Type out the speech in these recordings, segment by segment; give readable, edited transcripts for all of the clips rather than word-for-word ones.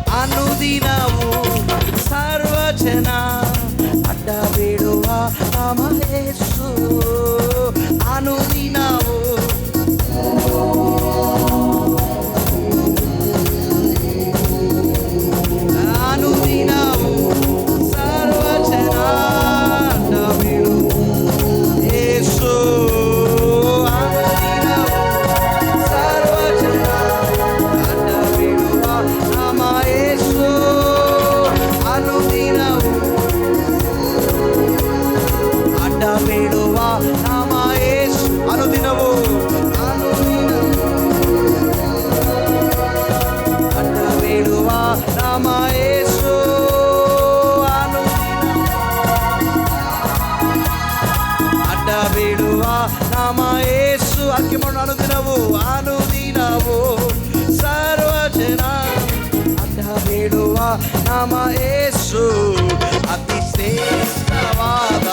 ಅನುದಿನವು ಸರ್ವಜನ ಅಡ್ಡ ಬಿಡುವ ನಾಮ ಯೇಸು. ಅನುದಿನವು ಸರ್ವಜನ ಅಡ್ಡ ಬಿಡುವ ಯೇಸು. ಬೇಡುವ ನಾಮ ಯೇಸು. ಅನುದಿನವು ಅಡ್ಡ ಬೇಡುವ ನಾಮ ಯೇಸು. ಅಡ್ಡ ಬೇಡುವ ನಾಮ ಯೇಸು. ಅಕ್ಕಿ ಮಾಡೋಣ. ಅನುದಿನವು ಸರ್ವಜನ ಅಡ್ಡ ಬೇಡುವ ನಾಮ ಯೇಸು. ಅತಿ ಶ್ರೇಷ್ಠವಾದ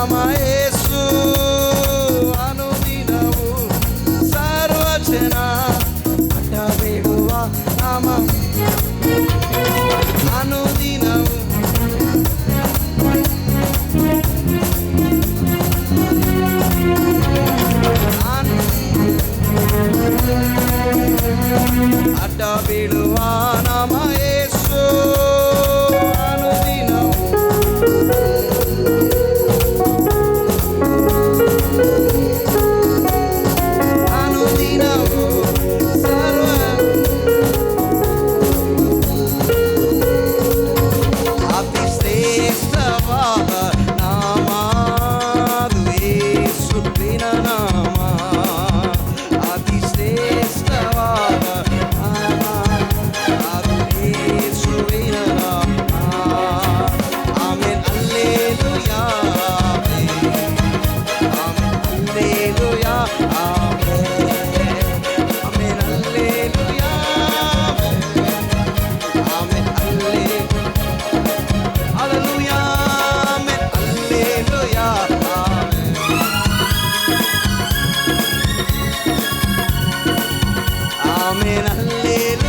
ನಾಮ ಯೇಸು ಅನುದಿನವು ಸರ್ವಜನ ಅಡ್ಡ ಬೀಳುವ ನಾಮ ಅನುದಿನವು ಅಡ್ಡ ಬೀಳುವ ನಾಮ ಯೇಸು ಅನುದಿನವು ಅನುದಿನವು ಸರ್ವ ಅತಿ ಶ್ರೇಷ್ಠವಾದ ನಾಮ ಅದು ಯೇಸುವಿನ ನಾಮ ಅತಿ ಶ್ರೇಷ್ಠವಾದ ನಾಮ ಅದು ಯೇಸುವಿನ ನಾಮ amen hallelujah amen hallelujah amen hallelujah amen hallelujah Hallelujah, amen, hallelujah, amen, amen,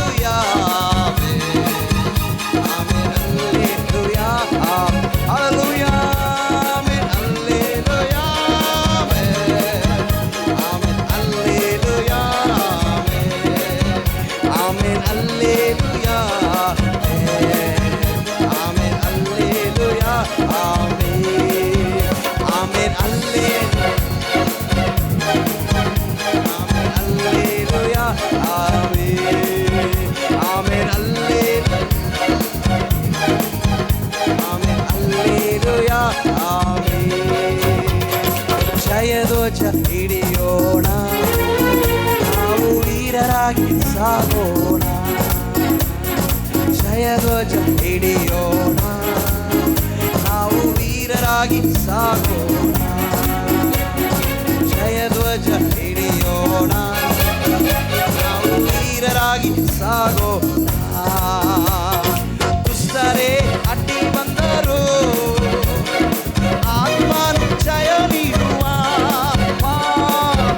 hallelujah, amen, hallelujah, hallelujah, amen, hallelujah, amen, hallelujah, amen, hallelujah, amen, hallelujah, amen, hallelujah, hallelujah, amen, hallelujah, amen, hallelujah, ಜಯಧ್ವಜ ಹಿಡಿಯೋಣ ನಾವು ವೀರರಾಗಿ ಸಾಗೋಣ ಜಯಧ್ವಜ ಹಿಡಿಯೋಣ ನಾವು ವೀರರಾಗಿ ಸಾಗೋಣ ಜಯಧ್ವಜ ಹಿಡಿಯೋಣ ನಾವು ವೀರರಾಗಿ ಸಾಗೋಣ ದುಷ್ಟರೇ ಅಡ್ಡಿ ಬಂದರು ಆತ್ಮನು ಜಯ ನೀಡುವ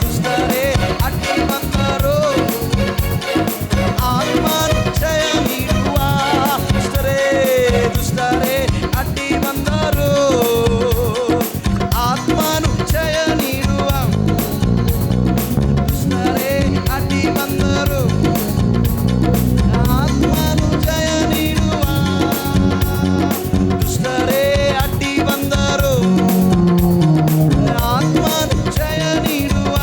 ದುಷ್ಟರೇ ಅಡ್ಡಿ ಬಂದರು ಆತ್ಮನು ಜಯ ನೀಡುವ ದುಷ್ಟರೇ ಅಡ್ಡಿ ಬಂದರು ಆತ್ಮನು ಜಯ ನೀಡುವ ದುಷ್ಟರೇ ಅಡ್ಡಿ ಬಂದರು ಆತ್ಮನು ಜಯ ನೀಡುವ ದುಷ್ಟರೇ ಅಡ್ಡಿ ಬಂದರು ಆತ್ಮನು ಜಯ ನೀಡುವ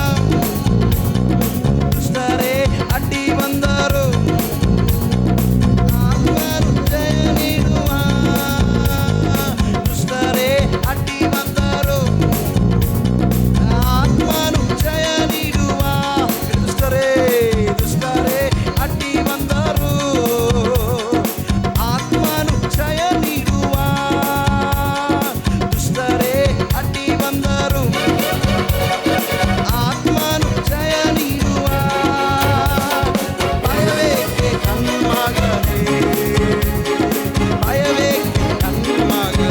ದುಷ್ಟರೇ ಅಡ್ಡಿ ಬಂದರು ಆತ್ಮನು ಜಯ ನೀಡುವ ದುಷ್ಟರೇ ಅಡ್ಡಿ ಬಂದರು ಆತ್ಮನು ಜಯ ನೀಡುವ ದುಷ್ಟರೇ ಅಡ್ಡಿ ಬಂದರು ಆತ್ಮನು ಜಯ ನೀಡುವ ದುಷ್ಟರೇ ಅಡ್ಡಿ ಬಂದರು ಆತ್ಮನು ಜಯ ನೀಡುವ ಭಯವೇಕೆ ಕಣ್ಮಗನೇ ಭಯವೇಕೆ ಕಣ್ಮಗನೇ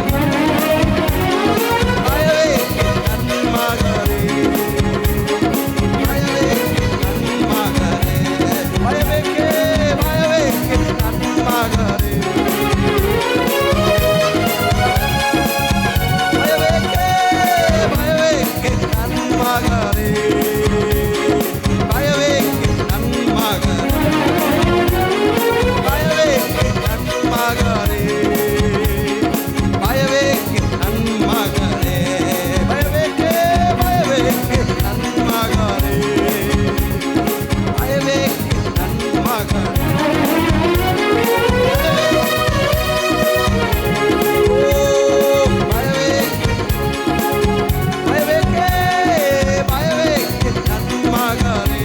ಭಯವೇಕೆ ಕಣ್ಮಗನೇ ಭಯವೇಕೆ ಕಣ್ಮಗನೇ ಭಯವೇಕೆ ಕಣ್ಮಗನೇ ಭಯವೇಕೆ ಕಣ್ಮಗನೇ ಭಯವೇಕೆ ಕಣ್ಮಗನೇ ಭಯವೇಕೆ ಕಣ್ಮಗನೇ ಭಯವೇಕೆ ಕಣ್ಮಗನೇ ಭಯವೇಕೆ ಕಣ್ಮಗನೇ ಭಯವೇಕೆ ಕಣ್ಮಗನೇ ಭಯವೇಕೆ ಕಣ್ಮಗನೇ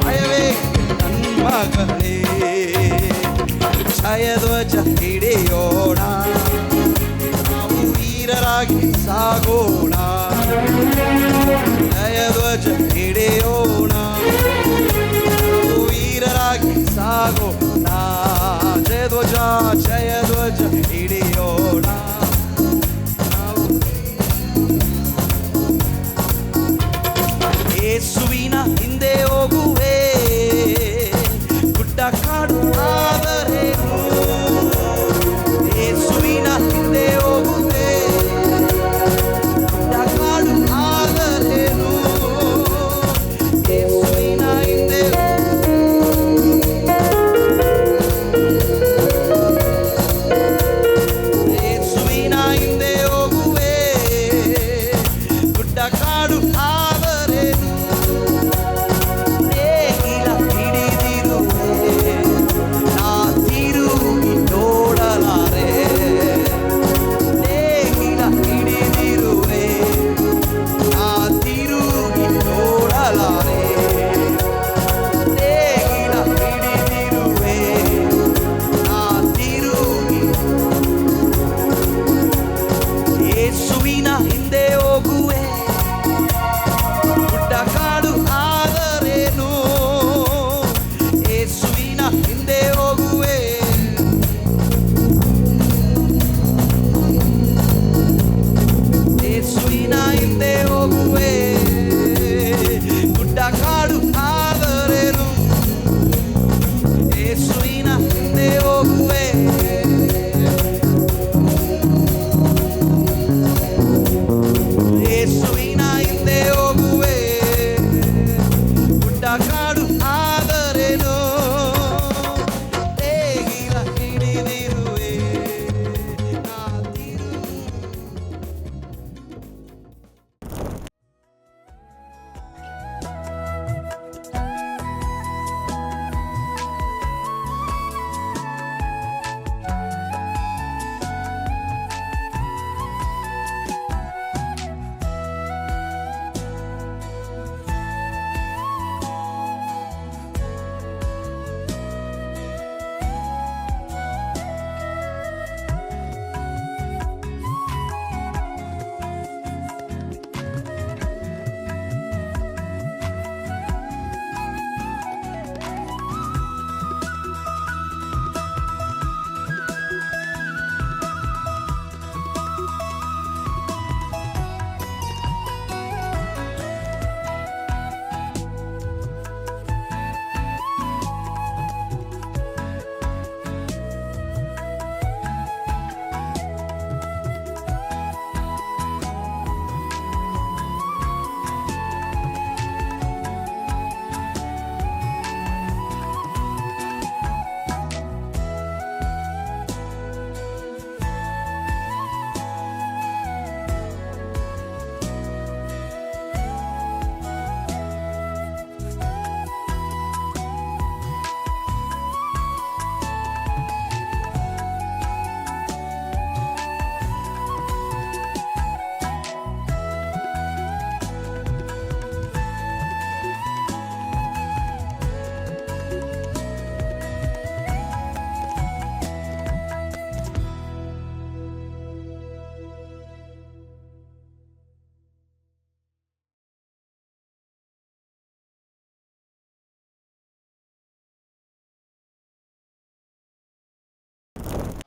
ಭಯವೇಕೆ ಕಣ್ಮಗನೇ ಜಯಧ್ವಜ ಹಿಡಿಯೋಣ ನಾವು ವೀರರಾಗಿ ಸಾಗೋಣ ಜಯಧ್ವಜ ಹಿಡಿಯೋಣ ನಾವು ವೀರರಾಗಿ ಸಾಗೋಣ ಜಯಧ್ವಜ ಹಿಡಿಯೋಣ ನಾವು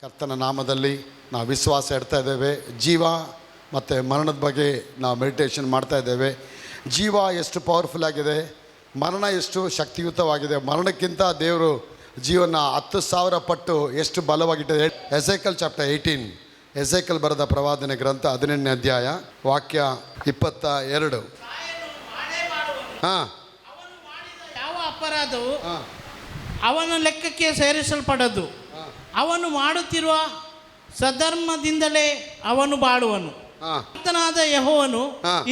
ಕರ್ತನ ನಾಮದಲ್ಲಿ ನಾವು ವಿಶ್ವಾಸ ಇಡ್ತಾ ಇದ್ದೇವೆ. ಜೀವ ಮತ್ತು ಮರಣದ ಬಗ್ಗೆ ನಾವು ಮೆಡಿಟೇಷನ್ ಮಾಡ್ತಾ ಇದ್ದೇವೆ. ಜೀವ ಎಷ್ಟು ಪವರ್ಫುಲ್ ಆಗಿದೆ, ಮರಣ ಎಷ್ಟು ಶಕ್ತಿಯುತವಾಗಿದೆ. ಮರಣಕ್ಕಿಂತ ದೇವರು ಜೀವನ 10,000 ಪಟ್ಟು ಎಷ್ಟು ಬಲವಾಗಿಟ್ಟಿದೆ. ಎಸೇಕಲ್ ಚಾಪ್ಟರ್ 18, ಎಸೇಕಲ್ ಬರೆದ ಪ್ರವಾದನೆ ಗ್ರಂಥ 18ನೇ ಅಧ್ಯಾಯ ವಾಕ್ಯ 22. ಹಾಂ, ಯಾವ ಅಪರಾಧವು ಅವನ ಲೆಕ್ಕಕ್ಕೆ ಸೇರಿಸಲ್ಪಡದು. ಅವನು ಮಾಡುತ್ತಿರುವ ಸಧರ್ಮದಿಂದಲೇ ಅವನು ಬಾಳುವನು. ಕರ್ತನಾದ ಯೆಹೋವನು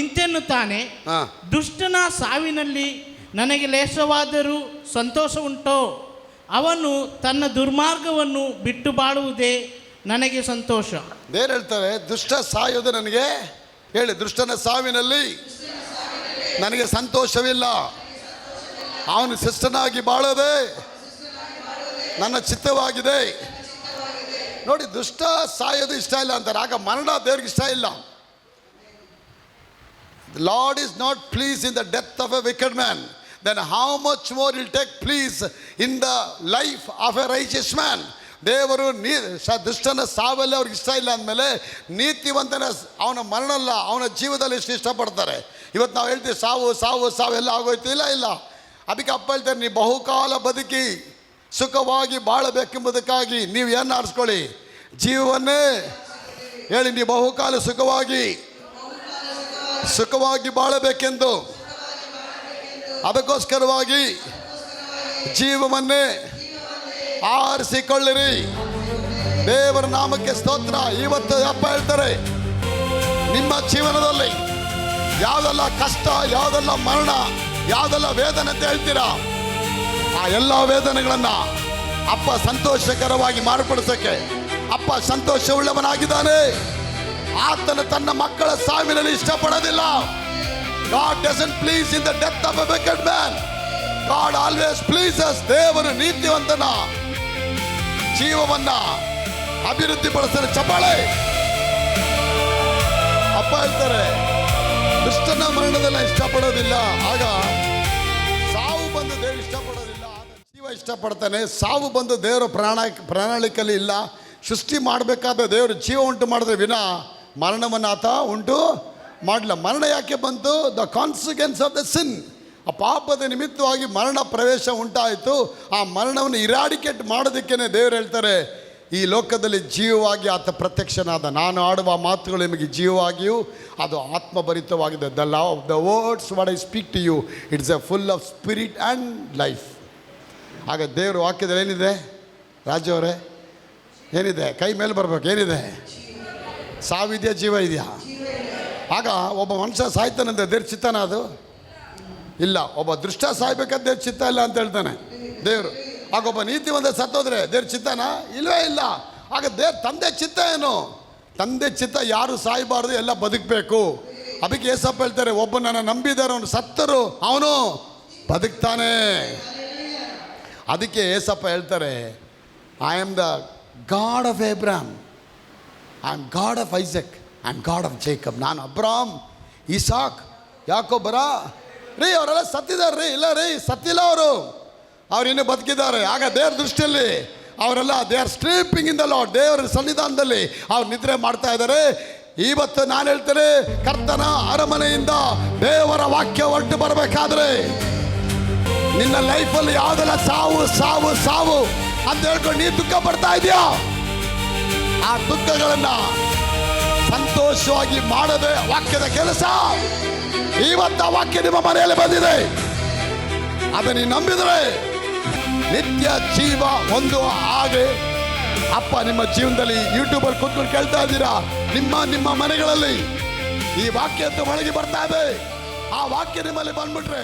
ಇಂತೆನ್ನುತ್ತಾನೆ, ದುಷ್ಟನ ಸಾವಿನಲ್ಲಿ ನನಗೆ ಲೇಸವಾದರೂ ಸಂತೋಷ ಉಂಟೋ? ಅವನು ತನ್ನ ದುರ್ಮಾರ್ಗವನ್ನು ಬಿಟ್ಟು ಬಾಳುವುದೇ ನನಗೆ ಸಂತೋಷ. ದೇವರು ಹೇಳ್ತಾರೆ, ದುಷ್ಟ ಸಾಯೋದು ನನಗೆ, ಹೇಳಿ, ದುಷ್ಟನ ಸಾವಿನಲ್ಲಿ ನನಗೆ ಸಂತೋಷವಿಲ್ಲ. ಅವನು ಶಿಷ್ಟನಾಗಿ ಬಾಳೋದೆ ನನ್ನ ಚಿತ್ತವಾಗಿದೆ. ನೋಡಿ, ದುಷ್ಟ ಸಾಯೋದು ಇಷ್ಟ ಇಲ್ಲ ಅಂತಾರೆ. ಆಗ ಮರಣ ದೇವ್ರಿಗೆ ಇಷ್ಟ ಇಲ್ಲ. Lord is not please in the death of a wicked man, then how much more will take please in the life of a righteous man. ದೇವರು ದುಷ್ಟನ ಸಾವಲ್ಲಿ ಅವ್ರಿಗೆ ಇಷ್ಟ ಇಲ್ಲ ಅಂದಮೇಲೆ ನೀತಿವಂತನ ಅವನ ಮರಣ ಅಲ್ಲ, ಅವನ ಜೀವದಲ್ಲಿ ಎಷ್ಟು ಇಷ್ಟಪಡ್ತಾರೆ. ಇವತ್ತು ನಾವು ಹೇಳ್ತೀವಿ ಸಾವು ಸಾವು ಸಾವು ಎಲ್ಲ ಆಗೋಯ್ತು. ಇಲ್ಲ, ಅದಕ್ಕೆ ಅಪ್ಪ ಹೇಳ್ತಾರೆ, ನೀವು ಬಹುಕಾಲ ಬದುಕಿ ಸುಖವಾಗಿ ಬಾಳಬೇಕೆಂಬುದಕ್ಕಾಗಿ ನೀವು ಏನು ಆರಿಸ್ಕೊಳ್ಳಿ? ಜೀವವನ್ನೇ. ಹೇಳಿ, ನೀವು ಬಹುಕಾಲ ಸುಖವಾಗಿ ಬಾಳಬೇಕೆಂದು ಅದಕ್ಕೋಸ್ಕರವಾಗಿ ಜೀವವನ್ನೇ ಆರಿಸಿಕೊಳ್ಳಿರಿ. ದೇವರ ನಾಮಕ್ಕೆ ಸ್ತೋತ್ರ. ಇವತ್ತು ಅಪ್ಪ ಹೇಳ್ತಾರೆ, ನಿಮ್ಮ ಜೀವನದಲ್ಲಿ ಯಾವುದೆಲ್ಲ ಕಷ್ಟ, ಯಾವುದೆಲ್ಲ ಮರಣ, ಯಾವುದೆಲ್ಲ ವೇದನೆ ಅಂತ ಹೇಳ್ತೀರಾ, ಆ ಎಲ್ಲ ವೇದನೆಗಳನ್ನು ಅಪ್ಪ ಸಂತೋಷಕರವಾಗಿ ಮಾರ್ಪಡಿಸೋಕ್ಕೆ ಅಪ್ಪ ಸಂತೋಷವುಳ್ಳವನಾಗಿದ್ದಾನೆ. ಆತನು ತನ್ನ ಮಕ್ಕಳ ಸಾವಿನಲ್ಲಿ ಇಷ್ಟಪಡೋದಿಲ್ಲ. God doesn't please in the death of a wicked man. God always pleases. ದೇವರು ನೀತಿವಂತನ ಜೀವವನ್ನ ಅಭಿವೃದ್ಧಿಪಡಿಸ್ತಾರೆ. ಚಪ್ಪಾಳೆ. ಅಪ್ಪ ಹೇಳ್ತಾರೆ, ದುಷ್ಟನ ಮರಣದಲ್ಲ ಇಷ್ಟಪಡೋದಿಲ್ಲ. ಆಗ ಸಾವು ಬಂದು ದೇವರು ಇಷ್ಟಪಡೋದಿಲ್ಲ, ಜೀವ ಇಷ್ಟಪಡ್ತಾನೆ. ಸಾವು ಬಂದು ದೇವರ ಪ್ರಣಾಳಿಕೆಯಲ್ಲಿ ಇಲ್ಲ. ಸೃಷ್ಟಿ ಮಾಡಬೇಕಾದ ದೇವರು ಜೀವ ಉಂಟು ಮಾಡಿದ್ರೆ ವಿನ ಮರಣವನ್ನು ಆತ ಉಂಟು ಮಾಡಲಿಲ್ಲ. ಮರಣ ಯಾಕೆ ಬಂತು? ದ ಕಾನ್ಸಿಕ್ವೆನ್ಸ್ ಆಫ್ ದ ಸಿನ್. ಆ ಪಾಪದ ನಿಮಿತ್ತವಾಗಿ ಮರಣ ಪ್ರವೇಶ ಉಂಟಾಯಿತು. ಆ ಮರಣವನ್ನು ಇರಾಡಿಕೇಟ್ ಮಾಡೋದಕ್ಕೇ ದೇವರು ಹೇಳ್ತಾರೆ, ಈ ಲೋಕದಲ್ಲಿ ಜೀವವಾಗಿ ಆತ ಪ್ರತ್ಯಕ್ಷನಾದ. ನಾನು ಆಡುವ ಮಾತುಗಳು ನಿಮಗೆ ಜೀವವಾಗಿಯೂ ಅದು ಆತ್ಮಭರಿತವಾಗಿದೆ. The love of the words what I speak to you, it's a full of spirit and life. ಆಗ ದೇವರು ವಾಕ್ಯದಲ್ಲಿ ಏನಿದೆ? ರಾಜು ಅವರೇ, ಏನಿದೆ? ಕೈ ಮೇಲೆ ಬರ್ಬೇಕು. ಏನಿದೆ? ಸಾವಿದೆಯಾ, ಜೀವ ಇದೆಯಾ? ಆಗ ಒಬ್ಬ ಮನುಷ್ಯ ಸಾಯ್ತಾನಂದ್ರೆ ದೇವ್ರ ಚಿತ್ತನ ಅದು? ಇಲ್ಲ. ಒಬ್ಬ ದುಷ್ಟ ಸಾಯ್ಬೇಕಾದ್ರೆ ದೇವ್ರ ಚಿತ್ತ ಇಲ್ಲ ಅಂತ ಹೇಳ್ತಾನೆ ದೇವರು. ಆಗ ಒಬ್ಬ ನೀತಿವಂತ ಸತ್ತೋದ್ರೆ ದೇವ್ರ ಚಿತ್ತನ? ಇಲ್ಲವೇ ಇಲ್ಲ. ಆಗ ದೇವ್ರ ತಂದೆ ಚಿತ್ತ ಏನು? ತಂದೆ ಚಿತ್ತ ಯಾರು ಸಾಯಬಾರ್ದು, ಎಲ್ಲ ಬದುಕಬೇಕು. ಅದಕ್ಕೆ ಏಸಪ್ಪ ಹೇಳ್ತಾರೆ, ಒಬ್ಬನನ್ನು ನಂಬಿದಾರೆ, ಅವನು ಸತ್ತರು ಅವನು ಬದುಕ್ತಾನೆ. ಅದಕ್ಕೆ ಏಸಪ್ಪ ಹೇಳ್ತಾರೆ, I am the God of Abram, I am God of Isaac, I am God of Jacob. ನಾನು ಅಬ್ರಾಮ್, ಇಸಾಕ್, ಯಾಕೋಬರ ರೀ, ಅವರೆಲ್ಲ ಸತ್ತಿದ್ದಾರೆ ರೀ. ಇಲ್ಲ ರೀ, ಸತ್ತಿಲ್ಲ ಅವರು, ಇನ್ನೂ ಬದುಕಿದ್ದಾರೆ. ಆಗ ದೇವ್ರ ದೃಷ್ಟಿಯಲ್ಲಿ ಅವರೆಲ್ಲ they are sleeping in the lord. ದೇವರ ಸನ್ನಿಧಾನದಲ್ಲಿ ಅವ್ರು ನಿದ್ರೆ ಮಾಡ್ತಾ ಇದ್ದಾರೆ. ಇವತ್ತು ನಾನು ಹೇಳ್ತೇನೆ, ಕರ್ತನ ಅರಮನೆಯಿಂದ ದೇವರ ವಾಕ್ಯ ಹೊರಟು ಬರಬೇಕಾದ್ರೆ ನಿನ್ನ ಲೈಫಲ್ಲಿ ಯಾವುದೆಲ್ಲ ಸಾವು ಸಾವು ಸಾವು ಅಂತ ಹೇಳ್ಕೊಂಡು ನೀನು ದುಃಖ ಪಡ್ತಾ ಇದೆಯಾ, ಆ ದುಃಖಗಳನ್ನ ಸಂತೋಷವಾಗಿ ಮಾಡದೆ ವಾಕ್ಯದ ಕೆಲಸ. ಇವತ್ತು ಆ ವಾಕ್ಯ ನಿಮ್ಮ ಮನೆಯಲ್ಲಿ ಬಂದಿದೆ, ಅದನ್ನು ನೀವು ನಂಬಿದರೆ ನಿತ್ಯ ಜೀವ ಒಂದು. ಹಾಗೆ ಅಪ್ಪ ನಿಮ್ಮ ಜೀವನದಲ್ಲಿ ಯೂಟ್ಯೂಬಲ್ಲಿ ಕೂತ್ಕೊಂಡು ಕೇಳ್ತಾ ಇದ್ದೀರಾ, ನಿಮ್ಮ ಮನೆಗಳಲ್ಲಿ ಈ ವಾಕ್ಯ ಅಂತ ಒಳಗೆ ಬರ್ತಾ ಇದೆ. ಆ ವಾಕ್ಯ ನಿಮ್ಮಲ್ಲಿ ಬಂದ್ಬಿಟ್ರೆ